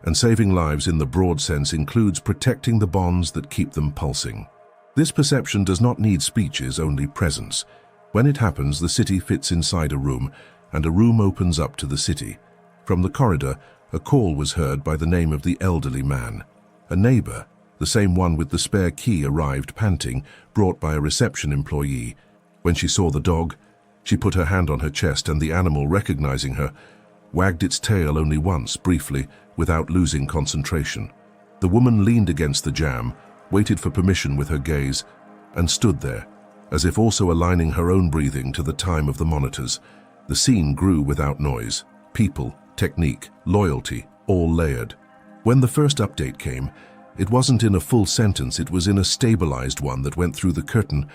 and saving lives in the broad sense includes protecting the bonds that keep them pulsing. This perception does not need speeches, only presence. When it happens, the city fits inside a room, and a room opens up to the city. From the corridor, a call was heard by the name of the elderly man. A neighbor, the same one with the spare key, arrived panting, brought by a reception employee. When she saw the dog, she put her hand on her chest, and the animal, recognizing her, wagged its tail only once, briefly, without losing concentration. The woman leaned against the jamb, waited for permission with her gaze, and stood there, as if also aligning her own breathing to the time of the monitors. The scene grew without noise. People, technique, loyalty, all layered. When the first update came, it wasn't in a full sentence, it was in a stabilized one that went through the curtain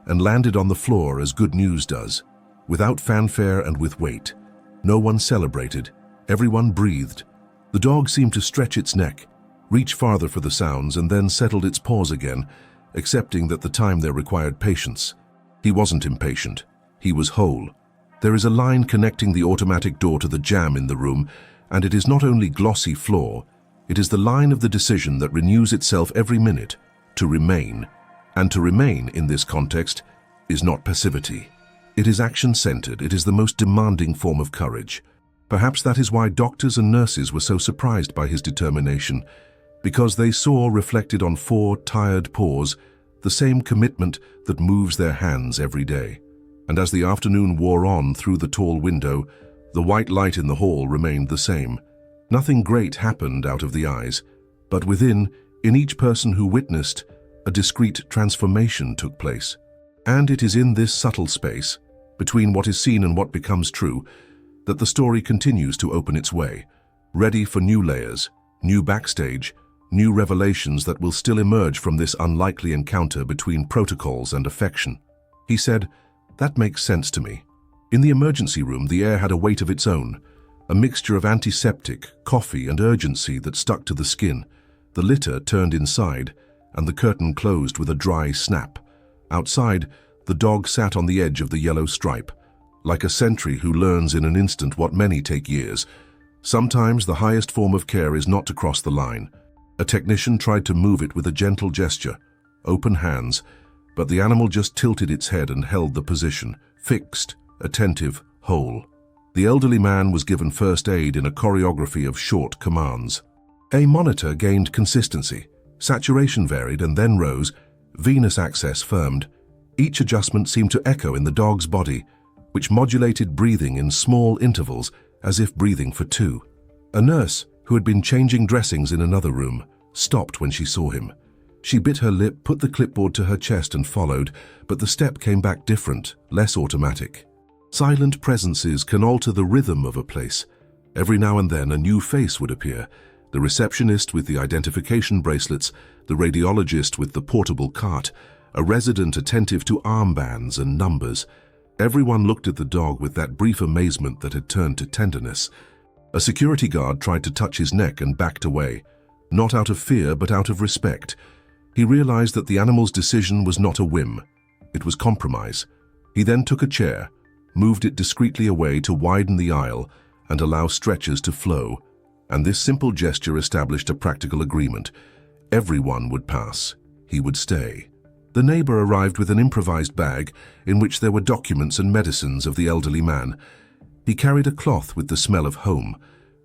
and landed on the floor as good news does, without fanfare and with weight. No one celebrated, everyone breathed. The dog seemed to stretch its neck, reach farther for the sounds, and then settled its paws again, accepting that the time there required patience. He wasn't impatient, he was whole. There is a line connecting the automatic door to the jamb in the room, and it is not only glossy floor, it is the line of the decision that renews itself every minute, to remain. And to remain, in this context, is not passivity. It is action-centered, it is the most demanding form of courage. Perhaps that is why doctors and nurses were so surprised by his determination, because they saw reflected on 4 tired paws the same commitment that moves their hands every day. And as the afternoon wore on through the tall window, the white light in the hall remained the same. Nothing great happened out of the eyes, but within, in each person who witnessed, a discrete transformation took place. And it is in this subtle space, between what is seen and what becomes true, that the story continues to open its way, ready for new layers, new backstage, new revelations that will still emerge from this unlikely encounter between protocols and affection. He said, "That makes sense to me." In the emergency room, the air had a weight of its own, a mixture of antiseptic, coffee, and urgency that stuck to the skin. The litter turned inside, and the curtain closed with a dry snap. Outside, the dog sat on the edge of the yellow stripe, like a sentry who learns in an instant what many take years. Sometimes the highest form of care is not to cross the line. A technician tried to move it with a gentle gesture, open hands, but the animal just tilted its head and held the position, fixed, attentive, whole. The elderly man was given first aid in a choreography of short commands. A monitor gained consistency, saturation varied and then rose, venous access firmed. Each adjustment seemed to echo in the dog's body, which modulated breathing in small intervals as if breathing for 2. A nurse, who had been changing dressings in another room, stopped when she saw him. She bit her lip, put the clipboard to her chest and followed, but the step came back different, less automatic. Silent presences can alter the rhythm of a place. Every now and then a new face would appear, the receptionist with the identification bracelets, the radiologist with the portable cart, a resident attentive to armbands and numbers. Everyone looked at the dog with that brief amazement that had turned to tenderness. A security guard tried to touch his neck and backed away, not out of fear but out of respect. He realized that the animal's decision was not a whim. It was compromise. He then took a chair, moved it discreetly away to widen the aisle and allow stretchers to flow, and this simple gesture established a practical agreement. Everyone would pass. He would stay. The neighbor arrived with an improvised bag in which there were documents and medicines of the elderly man. He carried a cloth with the smell of home.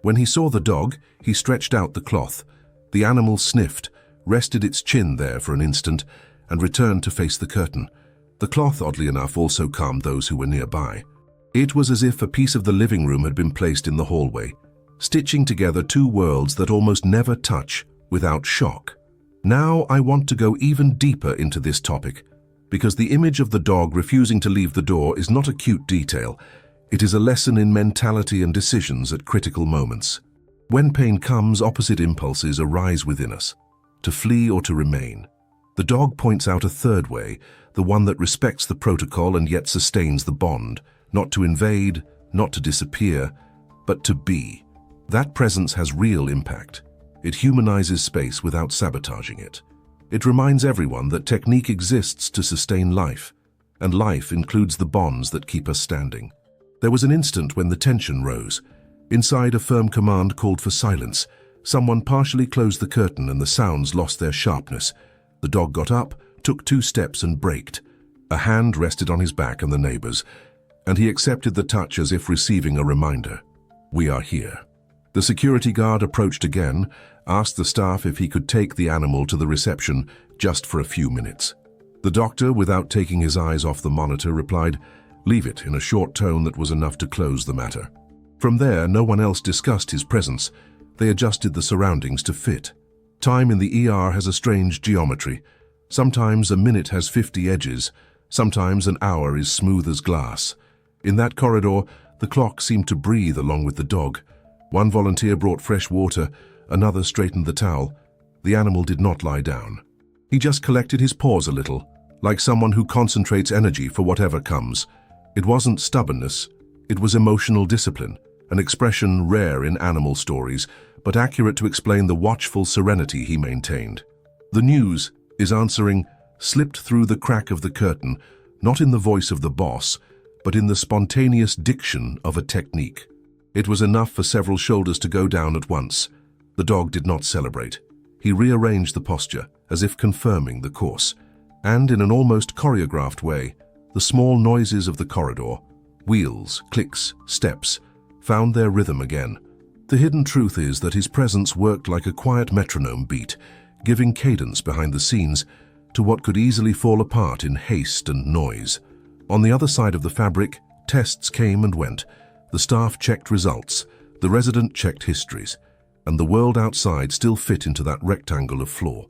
When he saw the dog, he stretched out the cloth. The animal sniffed, rested its chin there for an instant, and returned to face the curtain. The cloth, oddly enough, also calmed those who were nearby. It was as if a piece of the living room had been placed in the hallway, stitching together 2 worlds that almost never touch without shock. Now I want to go even deeper into this topic, because the image of the dog refusing to leave the door is not a cute detail. It is a lesson in mentality and decisions at critical moments. When pain comes, opposite impulses arise within us, to flee or to remain. The dog points out a third way, the one that respects the protocol and yet sustains the bond, not to invade, not to disappear, but to be. That presence has real impact. It humanizes space without sabotaging it. It reminds everyone that technique exists to sustain life, and life includes the bonds that keep us standing. There was an instant when the tension rose. Inside, a firm command called for silence. Someone partially closed the curtain and the sounds lost their sharpness. The dog got up, took 2 steps and braked. A hand rested on his back and the neighbor's, and he accepted the touch as if receiving a reminder. We are here. The security guard approached again, asked the staff if he could take the animal to the reception just for a few minutes. The doctor, without taking his eyes off the monitor, replied, "Leave it," in a short tone that was enough to close the matter. From there, no one else discussed his presence. They adjusted the surroundings to fit. Time in the ER has a strange geometry. Sometimes a minute has 50 edges. Sometimes an hour is smooth as glass. In that corridor, the clock seemed to breathe along with the dog. One volunteer brought fresh water, another straightened the towel. The animal did not lie down. He just collected his paws a little, like someone who concentrates energy for whatever comes. It wasn't stubbornness, it was emotional discipline, an expression rare in animal stories, but accurate to explain the watchful serenity he maintained. The news, his answering, slipped through the crack of the curtain, not in the voice of the boss, but in the spontaneous diction of a technique. It was enough for several shoulders to go down at once. The dog did not celebrate. He rearranged the posture, as if confirming the course. And in an almost choreographed way, the small noises of the corridor, wheels, clicks, steps, found their rhythm again. The hidden truth is that his presence worked like a quiet metronome beat, giving cadence behind the scenes to what could easily fall apart in haste and noise. On the other side of the fabric, tests came and went. The staff checked results, the resident checked histories, and the world outside still fit into that rectangle of floor.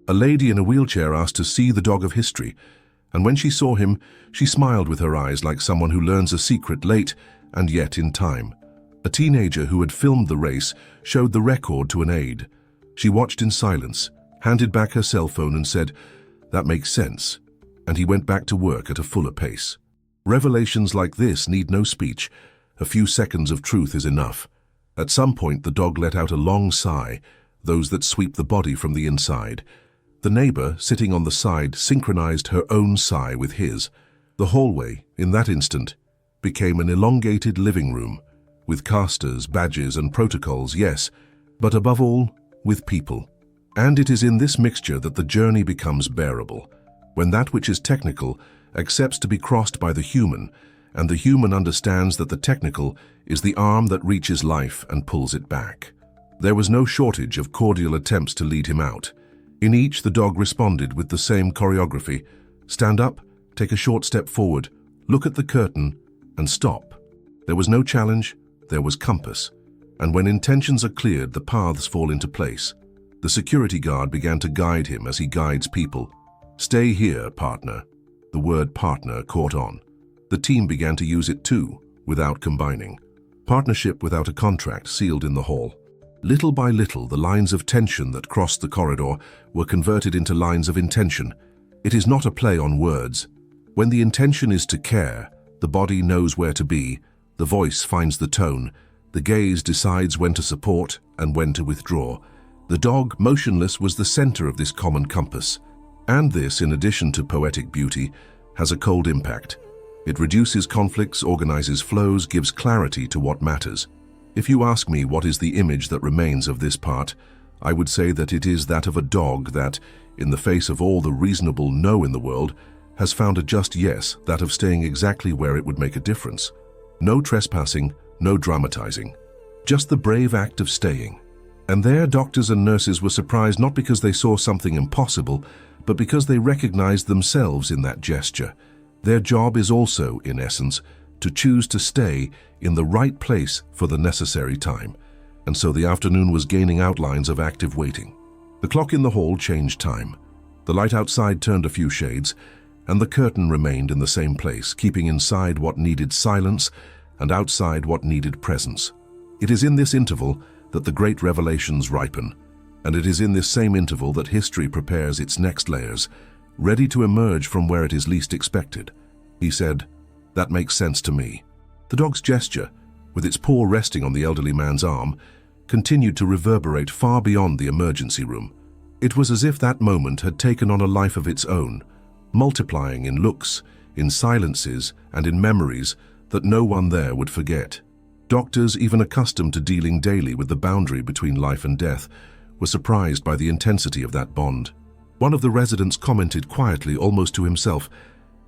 A lady in a wheelchair asked to see the dog of history, and when she saw him, she smiled with her eyes like someone who learns a secret late and yet in time. A teenager who had filmed the race showed the record to an aide. She watched in silence, handed back her cell phone and said, "That makes sense," and he went back to work at a fuller pace. Revelations like this need no speech. A few seconds of truth is enough. At some point, the dog let out a long sigh, those that sweep the body from the inside. The neighbor, sitting on the side, synchronized her own sigh with his. The hallway, in that instant, became an elongated living room, with casters, badges, and protocols, yes, but above all, with people. And it is in this mixture that the journey becomes bearable, when that which is technical accepts to be crossed by the human, and the human understands that the technical is the arm that reaches life and pulls it back. There was no shortage of cordial attempts to lead him out. In each, the dog responded with the same choreography: stand up, take a short step forward, look at the curtain, and stop. There was no challenge, there was compass. And when intentions are cleared, the paths fall into place. The security guard began to guide him as he guides people. "Stay here, partner." The word partner caught on. The team began to use it too, without combining. Partnership without a contract sealed in the hall. Little by little, the lines of tension that crossed the corridor were converted into lines of intention. It is not a play on words. When the intention is to care, the body knows where to be, the voice finds the tone, the gaze decides when to support and when to withdraw. The dog, motionless, was the center of this common compass. And this, in addition to poetic beauty, has a cold impact. It reduces conflicts, organizes flows, gives clarity to what matters. If you ask me what is the image that remains of this part, I would say that it is that of a dog that, in the face of all the reasonable no in the world, has found a just yes, that of staying exactly where it would make a difference. No trespassing, no dramatizing. Just the brave act of staying. And there, doctors and nurses were surprised not because they saw something impossible, but because they recognized themselves in that gesture. Their job is also, in essence, to choose to stay in the right place for the necessary time. And so the afternoon was gaining outlines of active waiting. The clock in the hall changed time. The light outside turned a few shades, and the curtain remained in the same place, keeping inside what needed silence and outside what needed presence. It is in this interval that the great revelations ripen, and it is in this same interval that history prepares its next layers, ready to emerge from where it is least expected. He said, "That makes sense to me." The dog's gesture, with its paw resting on the elderly man's arm, continued to reverberate far beyond the emergency room. It was as if that moment had taken on a life of its own, multiplying in looks, in silences, and in memories that no one there would forget. Doctors, even accustomed to dealing daily with the boundary between life and death, were surprised by the intensity of that bond. One of the residents commented quietly, almost to himself,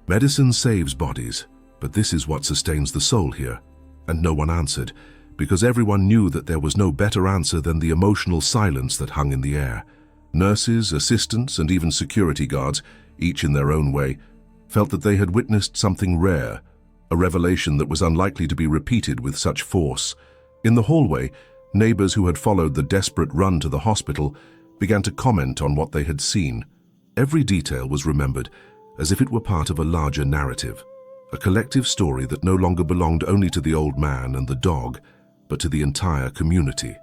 "Medicine saves bodies, but this is what sustains the soul here." And no one answered, because everyone knew that there was no better answer than the emotional silence that hung in the air. Nurses, assistants, and even security guards, each in their own way, felt that they had witnessed something rare, a revelation that was unlikely to be repeated with such force. In the hallway, neighbors who had followed the desperate run to the hospital began to comment on what they had seen. Every detail was remembered, as if it were part of a larger narrative, a collective story that no longer belonged only to the old man and the dog, but to the entire community.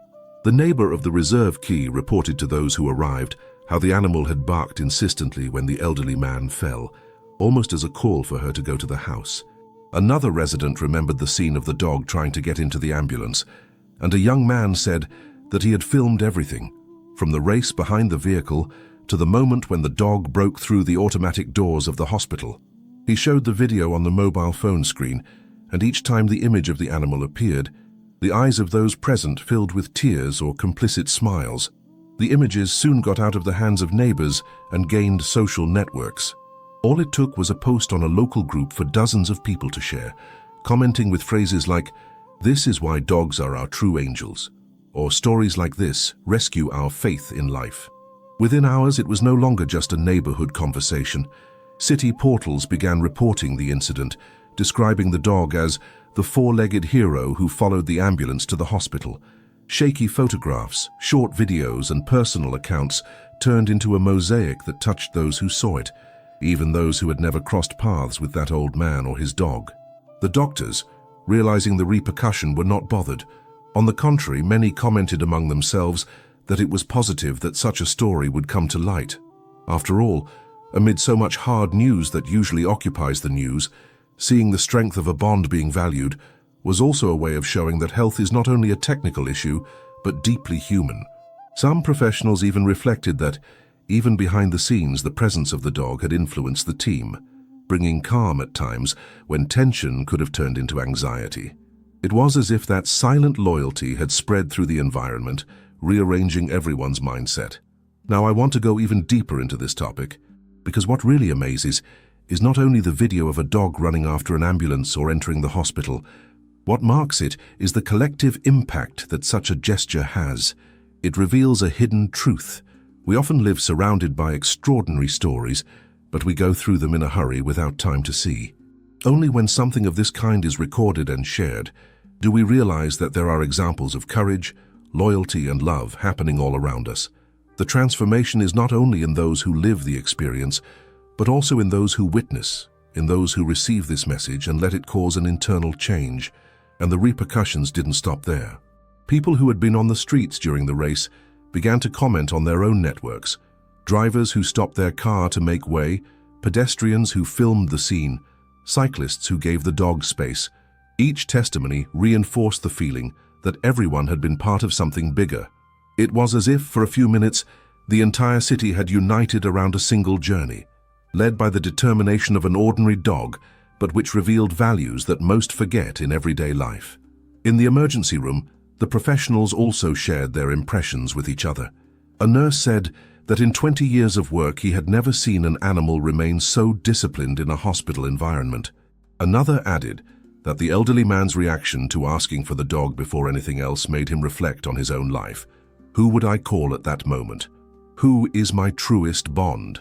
The neighbor of the reserve key reported to those who arrived how the animal had barked insistently when the elderly man fell, almost as a call for her to go to the house. Another resident remembered the scene of the dog trying to get into the ambulance, and a young man said that he had filmed everything, from the race behind the vehicle to the moment when the dog broke through the automatic doors of the hospital. He showed the video on the mobile phone screen, and each time the image of the animal appeared, the eyes of those present filled with tears or complicit smiles. The images soon got out of the hands of neighbors and gained social networks. All it took was a post on a local group for dozens of people to share, commenting with phrases like, "This is why dogs are our true angels," or stories like this rescue our faith in life. Within hours, it was no longer just a neighborhood conversation. City portals began reporting the incident, describing the dog as the four-legged hero who followed the ambulance to the hospital. Shaky photographs, short videos, and personal accounts turned into a mosaic that touched those who saw it, even those who had never crossed paths with that old man or his dog. The doctors, realizing the repercussion, were not bothered. On the contrary, many commented among themselves that it was positive that such a story would come to light. After all, amid so much hard news that usually occupies the news, seeing the strength of a bond being valued was also a way of showing that health is not only a technical issue, but deeply human. Some professionals even reflected that, even behind the scenes, the presence of the dog had influenced the team, bringing calm at times when tension could have turned into anxiety. It was as if that silent loyalty had spread through the environment, rearranging everyone's mindset. Now, I want to go even deeper into this topic, because what really amazes is not only the video of a dog running after an ambulance or entering the hospital. What marks it is the collective impact that such a gesture has. It reveals a hidden truth. We often live surrounded by extraordinary stories, but we go through them in a hurry without time to see. Only when something of this kind is recorded and shared do we realize that there are examples of courage, loyalty, and love happening all around us. The transformation is not only in those who live the experience, but also in those who witness, in those who receive this message and let it cause an internal change. And the repercussions didn't stop there. People who had been on the streets during the race began to comment on their own networks. Drivers who stopped their car to make way, pedestrians who filmed the scene, cyclists who gave the dog space. Each testimony reinforced the feeling that everyone had been part of something bigger. It was as if, for a few minutes, the entire city had united around a single journey, led by the determination of an ordinary dog, but which revealed values that most forget in everyday life. In the emergency room, the professionals also shared their impressions with each other. A nurse said that in 20 years of work he had never seen an animal remain so disciplined in a hospital environment. Another added that the elderly man's reaction to asking for the dog before anything else made him reflect on his own life. Who would I call at that moment? Who is my truest bond?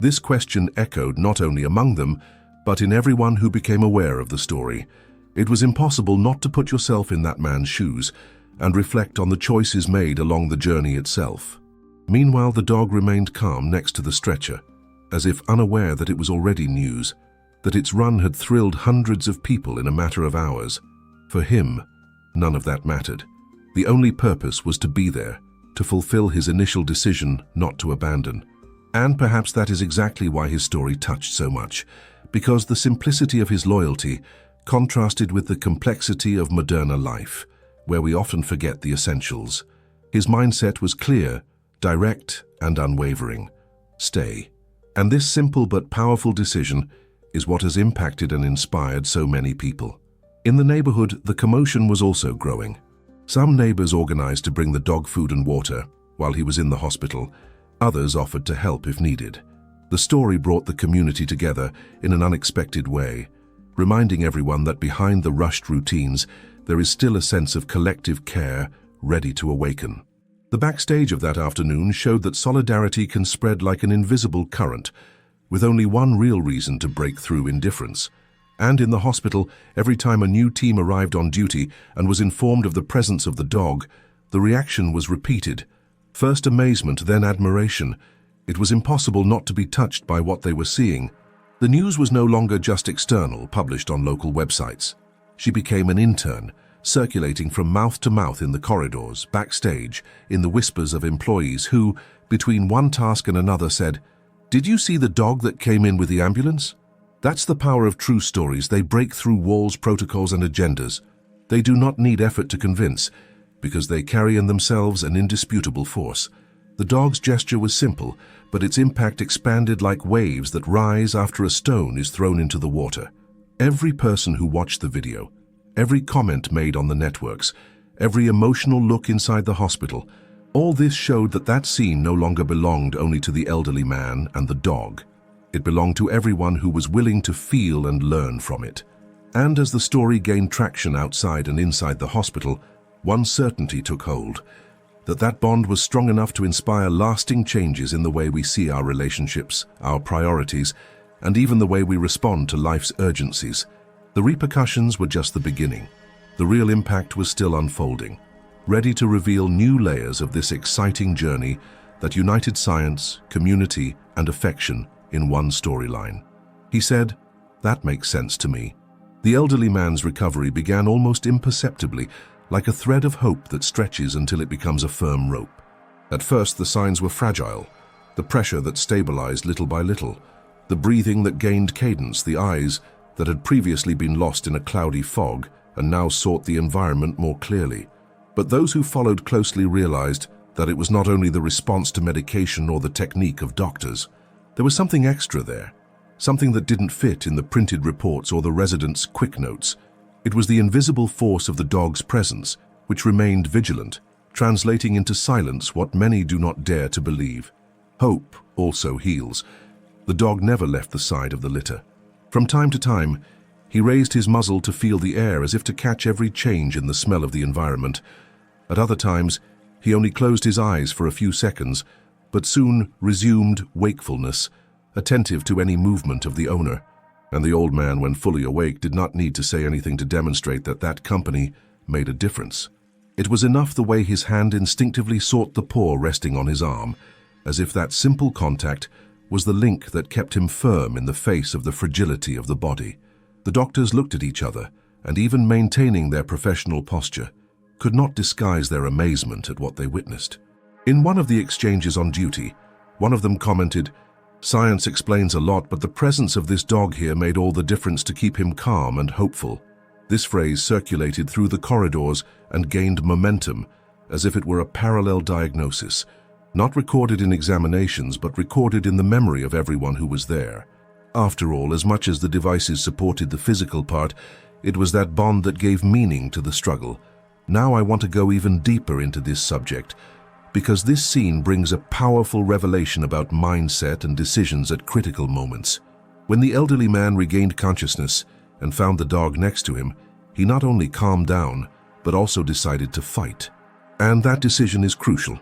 This question echoed not only among them, but in everyone who became aware of the story. It was impossible not to put yourself in that man's shoes and reflect on the choices made along the journey itself. Meanwhile, the dog remained calm next to the stretcher, as if unaware that it was already news, that its run had thrilled hundreds of people in a matter of hours. For him, none of that mattered. The only purpose was to be there, to fulfill his initial decision not to abandon. And perhaps that is exactly why his story touched so much, because the simplicity of his loyalty contrasted with the complexity of moderner life, where we often forget the essentials. His mindset was clear, direct, and unwavering. Stay. And this simple but powerful decision is what has impacted and inspired so many people. In the neighborhood, the commotion was also growing. Some neighbors organized to bring the dog food and water while he was in the hospital. Others offered to help if needed. The story brought the community together in an unexpected way, reminding everyone that behind the rushed routines, there is still a sense of collective care ready to awaken. The backstage of that afternoon showed that solidarity can spread like an invisible current, with only one real reason to break through indifference. And in the hospital, every time a new team arrived on duty and was informed of the presence of the dog, the reaction was repeated. First amazement, then admiration. It was impossible not to be touched by what they were seeing. The news was no longer just external, published on local websites. She became an intern, circulating from mouth to mouth in the corridors, backstage, in the whispers of employees who, between one task and another, said, "Did you see the dog that came in with the ambulance?" That's the power of true stories. They break through walls, protocols, and agendas. They do not need effort to convince, because they carry in themselves an indisputable force. The dog's gesture was simple, but its impact expanded like waves that rise after a stone is thrown into the water. Every person who watched the video, every comment made on the networks, every emotional look inside the hospital, all this showed that that scene no longer belonged only to the elderly man and the dog. It belonged to everyone who was willing to feel and learn from it. And as the story gained traction outside and inside the hospital, one certainty took hold, that bond was strong enough to inspire lasting changes in the way we see our relationships, our priorities, and even the way we respond to life's urgencies. The repercussions were just the beginning. The real impact was still unfolding, ready to reveal new layers of this exciting journey that united science, community, and affection in one storyline. He said, "That makes sense to me." The elderly man's recovery began almost imperceptibly, like a thread of hope that stretches until it becomes a firm rope. At first, the signs were fragile, the pressure that stabilized little by little, the breathing that gained cadence, the eyes that had previously been lost in a cloudy fog and now sought the environment more clearly. But those who followed closely realized that it was not only the response to medication or the technique of doctors. There was something extra there, something that didn't fit in the printed reports or the residents' quick notes. It was the invisible force of the dog's presence, which remained vigilant, translating into silence what many do not dare to believe. Hope also heals. The dog never left the side of the litter. From time to time, he raised his muzzle to feel the air as if to catch every change in the smell of the environment. At other times, he only closed his eyes for a few seconds, but soon resumed wakefulness, attentive to any movement of the owner. And the old man, when fully awake, did not need to say anything to demonstrate that company made a difference. It was enough the way his hand instinctively sought the paw resting on his arm, as if that simple contact was the link that kept him firm in the face of the fragility of the body. The doctors looked at each other, and even maintaining their professional posture, could not disguise their amazement at what they witnessed. In one of the exchanges on duty, one of them commented, "Science explains a lot, but the presence of this dog here made all the difference to keep him calm and hopeful." This phrase circulated through the corridors and gained momentum, as if it were a parallel diagnosis, not recorded in examinations, but recorded in the memory of everyone who was there. After all, as much as the devices supported the physical part, it was that bond that gave meaning to the struggle. Now I want to go even deeper into this subject, because this scene brings a powerful revelation about mindset and decisions at critical moments. When the elderly man regained consciousness and found the dog next to him, he not only calmed down, but also decided to fight. And that decision is crucial.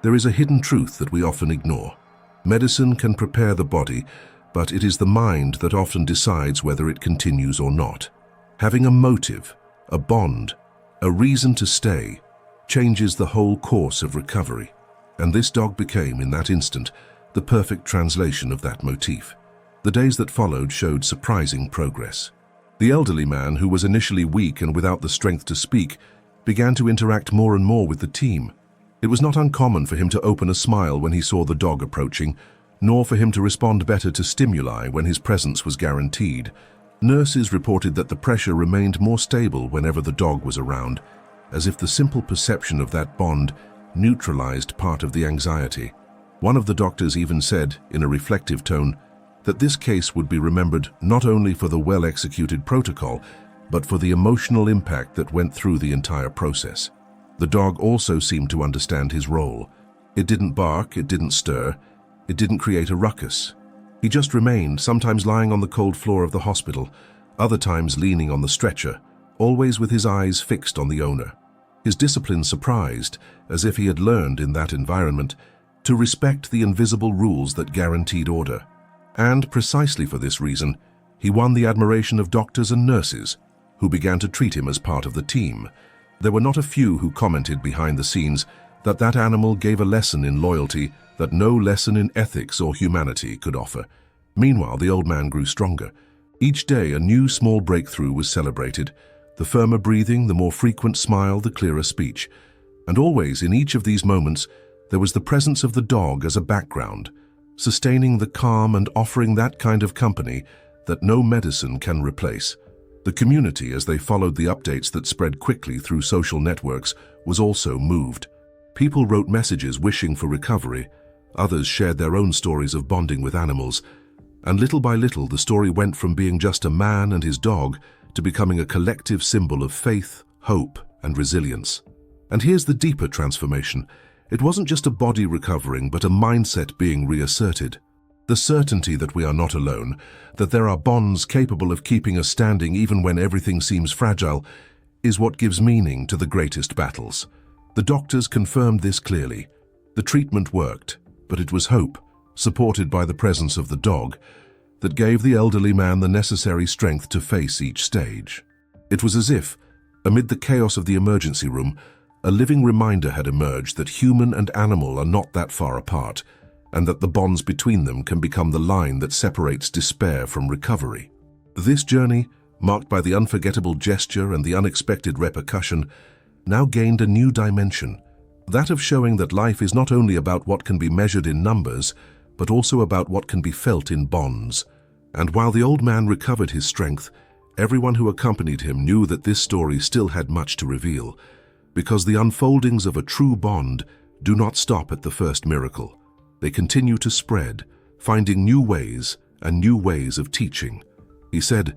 There is a hidden truth that we often ignore. Medicine can prepare the body, but it is the mind that often decides whether it continues or not. Having a motive, a bond, a reason to stay, changes the whole course of recovery. And this dog became, in that instant, the perfect translation of that motif. The days that followed showed surprising progress. The elderly man, who was initially weak and without the strength to speak, began to interact more and more with the team. It was not uncommon for him to open a smile when he saw the dog approaching, nor for him to respond better to stimuli when his presence was guaranteed. Nurses reported that the pressure remained more stable whenever the dog was around, as if the simple perception of that bond neutralized part of the anxiety. One of the doctors even said, in a reflective tone, that this case would be remembered not only for the well-executed protocol, but for the emotional impact that went through the entire process. The dog also seemed to understand his role. It didn't bark, it didn't stir, it didn't create a ruckus. He just remained, sometimes lying on the cold floor of the hospital, other times leaning on the stretcher, always with his eyes fixed on the owner. His discipline surprised, as if he had learned in that environment to respect the invisible rules that guaranteed order. And precisely for this reason, he won the admiration of doctors and nurses, who began to treat him as part of the team. There were not a few who commented behind the scenes that that animal gave a lesson in loyalty that no lesson in ethics or humanity could offer. Meanwhile, the old man grew stronger. Each day, a new small breakthrough was celebrated. The firmer breathing, the more frequent smile, the clearer speech. And always, in each of these moments, there was the presence of the dog as a background, sustaining the calm and offering that kind of company that no medicine can replace. The community, as they followed the updates that spread quickly through social networks, was also moved. People wrote messages wishing for recovery. Others shared their own stories of bonding with animals. And little by little, the story went from being just a man and his dog to becoming a collective symbol of faith, hope, and resilience. And here's the deeper transformation. It wasn't just a body recovering, but a mindset being reasserted. The certainty that we are not alone, that there are bonds capable of keeping us standing even when everything seems fragile, is what gives meaning to the greatest battles. The doctors confirmed this clearly. The treatment worked, but it was hope, supported by the presence of the dog, that gave the elderly man the necessary strength to face each stage. It was as if, amid the chaos of the emergency room, a living reminder had emerged that human and animal are not that far apart, and that the bonds between them can become the line that separates despair from recovery. This journey, marked by the unforgettable gesture and the unexpected repercussion, now gained a new dimension, that of showing that life is not only about what can be measured in numbers, but also about what can be felt in bonds. And while the old man recovered his strength, everyone who accompanied him knew that this story still had much to reveal, because the unfoldings of a true bond do not stop at the first miracle. They continue to spread, finding new ways and new ways of teaching. He said,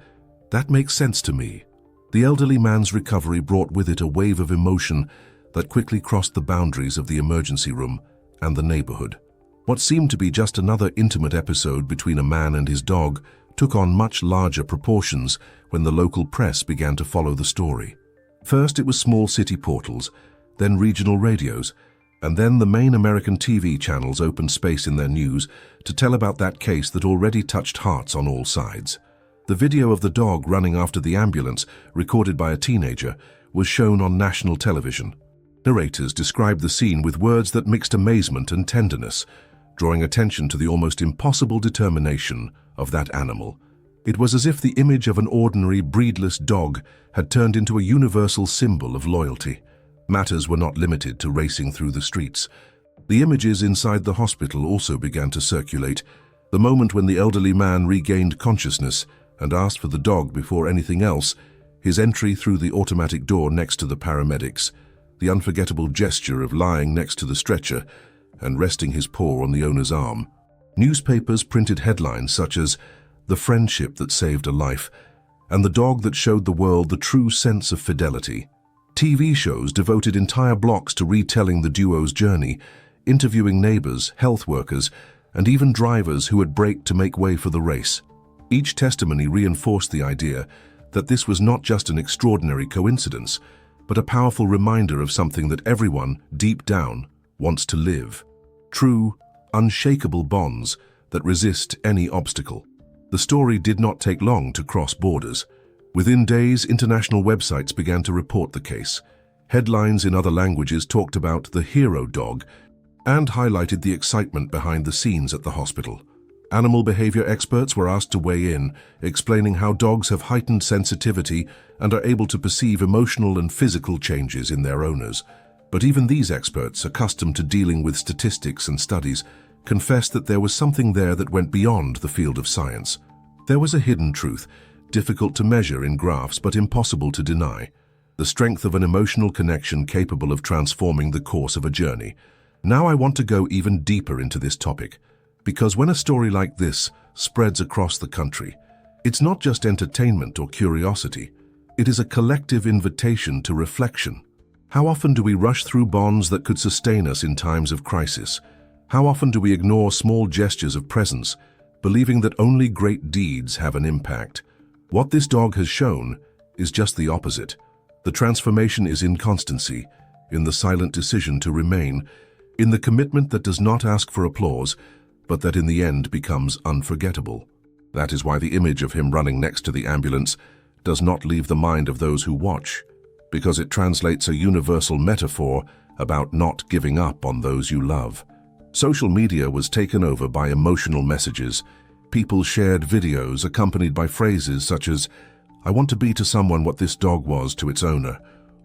"That makes sense to me." The elderly man's recovery brought with it a wave of emotion that quickly crossed the boundaries of the emergency room and the neighborhood. What seemed to be just another intimate episode between a man and his dog took on much larger proportions when the local press began to follow the story. First, it was small city portals, then regional radios, and then the main American TV channels opened space in their news to tell about that case that already touched hearts on all sides. The video of the dog running after the ambulance, recorded by a teenager, was shown on national television. Narrators described the scene with words that mixed amazement and tenderness, drawing attention to the almost impossible determination of that animal. It was as if the image of an ordinary, breedless dog had turned into a universal symbol of loyalty. Matters were not limited to racing through the streets. The images inside the hospital also began to circulate. The moment when the elderly man regained consciousness and asked for the dog before anything else, his entry through the automatic door next to the paramedics, the unforgettable gesture of lying next to the stretcher and resting his paw on the owner's arm. Newspapers printed headlines such as "The Friendship That Saved a Life" and "The Dog That Showed the World the True Sense of Fidelity." TV shows devoted entire blocks to retelling the duo's journey, interviewing neighbors, health workers, and even drivers who had braked to make way for the race. Each testimony reinforced the idea that this was not just an extraordinary coincidence, but a powerful reminder of something that everyone, deep down, wants to live. True, unshakable bonds that resist any obstacle. The story did not take long to cross borders. Within days, international websites began to report the case. Headlines in other languages talked about the hero dog and highlighted the excitement behind the scenes at the hospital. Animal behavior experts were asked to weigh in, explaining how dogs have heightened sensitivity and are able to perceive emotional and physical changes in their owners. But even these experts, accustomed to dealing with statistics and studies, confessed that there was something there that went beyond the field of science. There was a hidden truth, difficult to measure in graphs but impossible to deny. the strength of an emotional connection capable of transforming the course of a journey. Now I want to go even deeper into this topic, because when a story like this spreads across the country, it's not just entertainment or curiosity. It is a collective invitation to reflection. How often do we rush through bonds that could sustain us in times of crisis? How often do we ignore small gestures of presence, believing that only great deeds have an impact? What this dog has shown is just the opposite. The transformation is in constancy, in the silent decision to remain, in the commitment that does not ask for applause, but that in the end becomes unforgettable. That is why the image of him running next to the ambulance does not leave the mind of those who watch, because it translates a universal metaphor about not giving up on those you love. Social media was taken over by emotional messages. People shared videos accompanied by phrases such as, "I want to be to someone what this dog was to its owner,"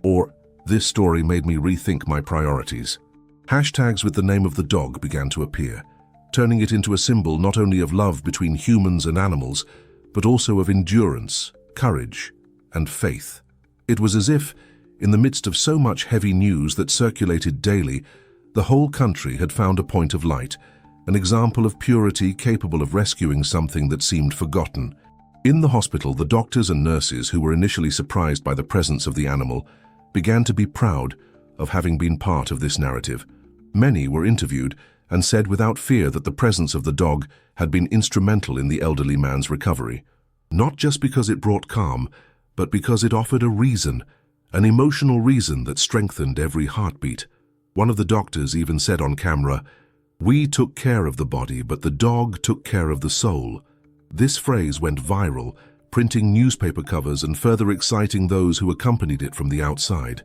or "This story made me rethink my priorities." Hashtags with the name of the dog began to appear, turning it into a symbol not only of love between humans and animals, but also of endurance, courage, and faith. It was as if, in the midst of so much heavy news that circulated daily, the whole country had found a point of light, an example of purity capable of rescuing something that seemed forgotten. In the hospital, the doctors and nurses who were initially surprised by the presence of the animal began to be proud of having been part of this narrative. Many were interviewed and said without fear that the presence of the dog had been instrumental in the elderly man's recovery. Not just because it brought calm, but because it offered a reason, an emotional reason that strengthened every heartbeat. One of the doctors even said on camera, "We took care of the body, but the dog took care of the soul." This phrase went viral, printing newspaper covers and further exciting those who accompanied it from the outside.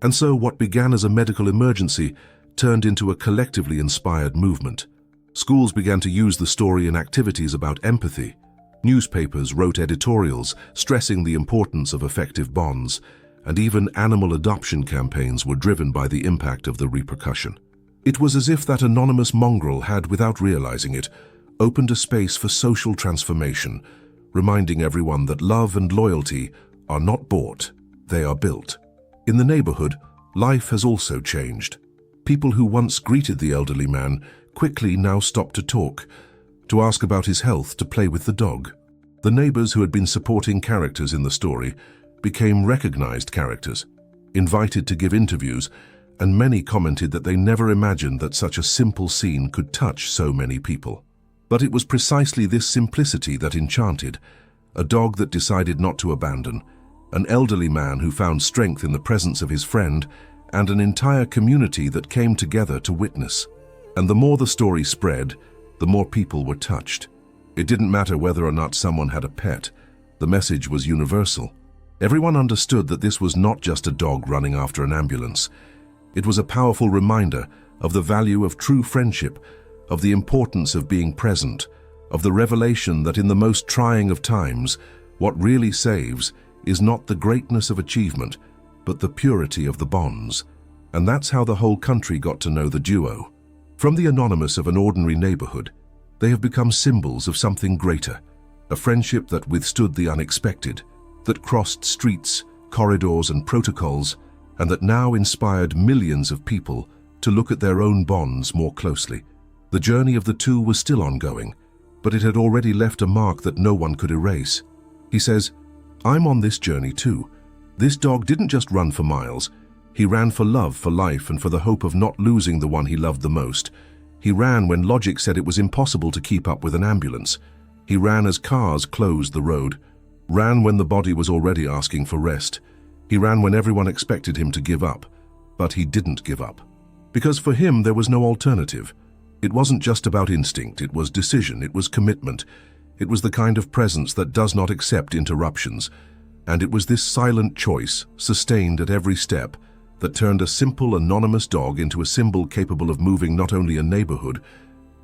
And so what began as a medical emergency turned into a collectively inspired movement. Schools began to use the story in activities about empathy. Newspapers wrote editorials stressing the importance of effective bonds, and even animal adoption campaigns were driven by the impact of the repercussion. It was as if that anonymous mongrel had, without realizing it, opened a space for social transformation, reminding everyone that love and loyalty are not bought, they are built. In the neighborhood, life has also changed. People who once greeted the elderly man quickly now stopped to talk, to ask about his health, to play with the dog. The neighbors who had been supporting characters in the story became recognized characters, invited to give interviews, and many commented that they never imagined that such a simple scene could touch so many people. But it was precisely this simplicity that enchanted: a dog that decided not to abandon, an elderly man who found strength in the presence of his friend, and an entire community that came together to witness. And the more the story spread, the more people were touched. It didn't matter whether or not someone had a pet. The message was universal. Everyone understood that this was not just a dog running after an ambulance. It was a powerful reminder of the value of true friendship, of the importance of being present, of the revelation that in the most trying of times, what really saves is not the greatness of achievement, but the purity of the bonds. And that's how the whole country got to know the duo. From the anonymous of an ordinary neighborhood, they have become symbols of something greater, a friendship that withstood the unexpected, that crossed streets, corridors, and protocols, and that now inspired millions of people to look at their own bonds more closely. The journey of the two was still ongoing, but it had already left a mark that no one could erase. He says, "I'm on this journey too. This dog didn't just run for miles. He ran for love, for life, and for the hope of not losing the one he loved the most. He ran when logic said it was impossible to keep up with an ambulance. He ran as cars closed the road. Ran when the body was already asking for rest. He ran when everyone expected him to give up. But he didn't give up. Because for him there was no alternative. It wasn't just about instinct, it was decision, it was commitment. It was the kind of presence that does not accept interruptions. And it was this silent choice, sustained at every step, that turned a simple, anonymous dog into a symbol capable of moving not only a neighborhood,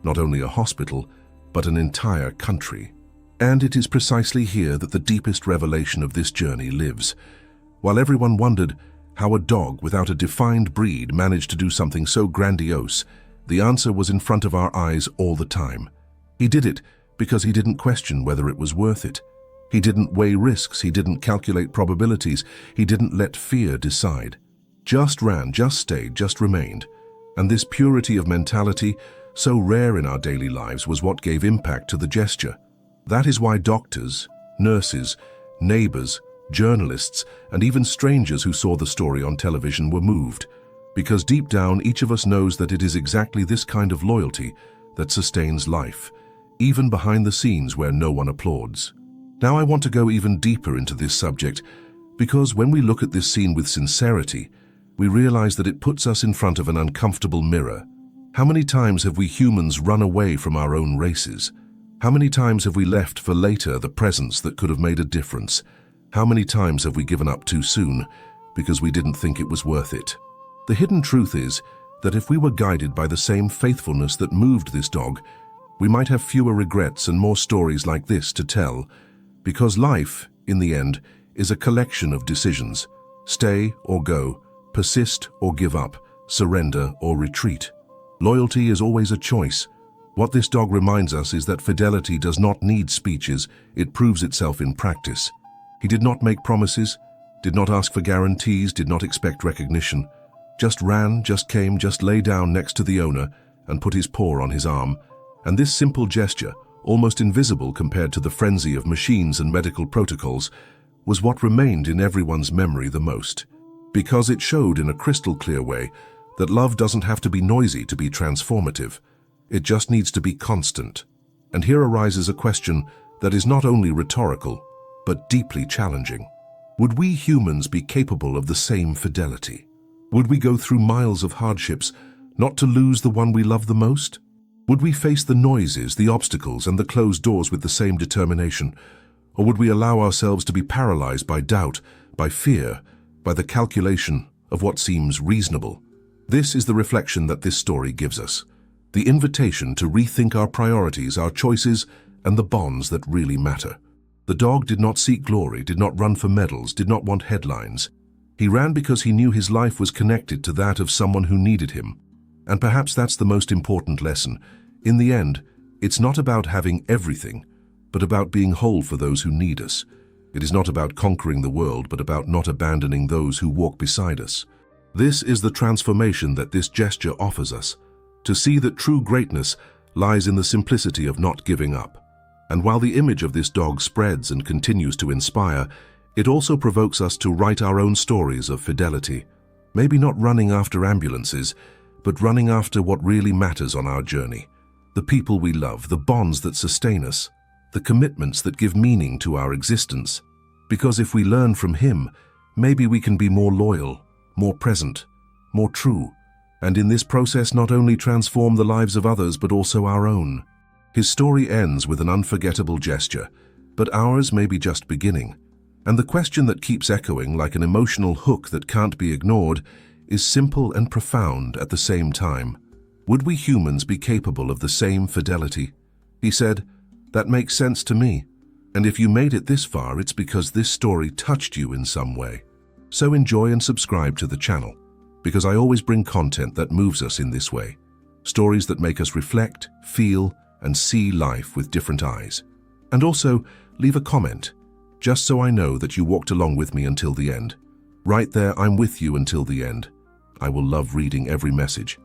not only a hospital, but an entire country. And it is precisely here that the deepest revelation of this journey lives. While everyone wondered how a dog without a defined breed managed to do something so grandiose, the answer was in front of our eyes all the time. He did it because he didn't question whether it was worth it. He didn't weigh risks, he didn't calculate probabilities, he didn't let fear decide. Just ran, just stayed, just remained. And this purity of mentality, so rare in our daily lives, was what gave impact to the gesture. That is why doctors, nurses, neighbors, journalists, and even strangers who saw the story on television were moved. Because deep down, each of us knows that it is exactly this kind of loyalty that sustains life, even behind the scenes where no one applauds. Now I want to go even deeper into this subject, because when we look at this scene with sincerity, we realize that it puts us in front of an uncomfortable mirror. How many times have we humans run away from our own races? How many times have we left for later the presents that could have made a difference? How many times have we given up too soon because we didn't think it was worth it? The hidden truth is that if we were guided by the same faithfulness that moved this dog, we might have fewer regrets and more stories like this to tell. Because life, in the end, is a collection of decisions. Stay or go, persist or give up, surrender or retreat. Loyalty is always a choice. What this dog reminds us is that fidelity does not need speeches, it proves itself in practice. He did not make promises, did not ask for guarantees, did not expect recognition. Just ran, just came, just lay down next to the owner and put his paw on his arm. And this simple gesture, almost invisible compared to the frenzy of machines and medical protocols, was what remained in everyone's memory the most. Because it showed in a crystal clear way that love doesn't have to be noisy to be transformative. It just needs to be constant. And here arises a question that is not only rhetorical, but deeply challenging. Would we humans be capable of the same fidelity? Would we go through miles of hardships not to lose the one we love the most? Would we face the noises, the obstacles, and the closed doors with the same determination? Or would we allow ourselves to be paralyzed by doubt, by fear, by the calculation of what seems reasonable? This is the reflection that this story gives us. The invitation to rethink our priorities, our choices, and the bonds that really matter. The dog did not seek glory, did not run for medals, did not want headlines. He ran because he knew his life was connected to that of someone who needed him. And perhaps that's the most important lesson. In the end, it's not about having everything, but about being whole for those who need us. It is not about conquering the world, but about not abandoning those who walk beside us. This is the transformation that this gesture offers us, to see that true greatness lies in the simplicity of not giving up. And while the image of this dog spreads and continues to inspire, it also provokes us to write our own stories of fidelity. Maybe not running after ambulances, but running after what really matters on our journey. The people we love, the bonds that sustain us, the commitments that give meaning to our existence. Because if we learn from him, maybe we can be more loyal, more present, more true, and in this process not only transform the lives of others but also our own. His story ends with an unforgettable gesture, but ours may be just beginning. And the question that keeps echoing like an emotional hook that can't be ignored is simple and profound at the same time. Would we humans be capable of the same fidelity? He said, "That makes sense to me. And if you made it this far, it's because this story touched you in some way. So enjoy and subscribe to the channel, because I always bring content that moves us in this way. Stories that make us reflect, feel, and see life with different eyes. And also, leave a comment, just so I know that you walked along with me until the end. Right there, I'm with you until the end. I will love reading every message.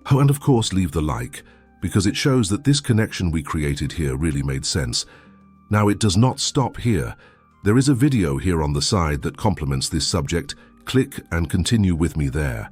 Oh, and of course, leave the like, because it shows that this connection we created here really made sense. Now, it does not stop here. There is a video here on the side that complements this subject. Click and continue with me there.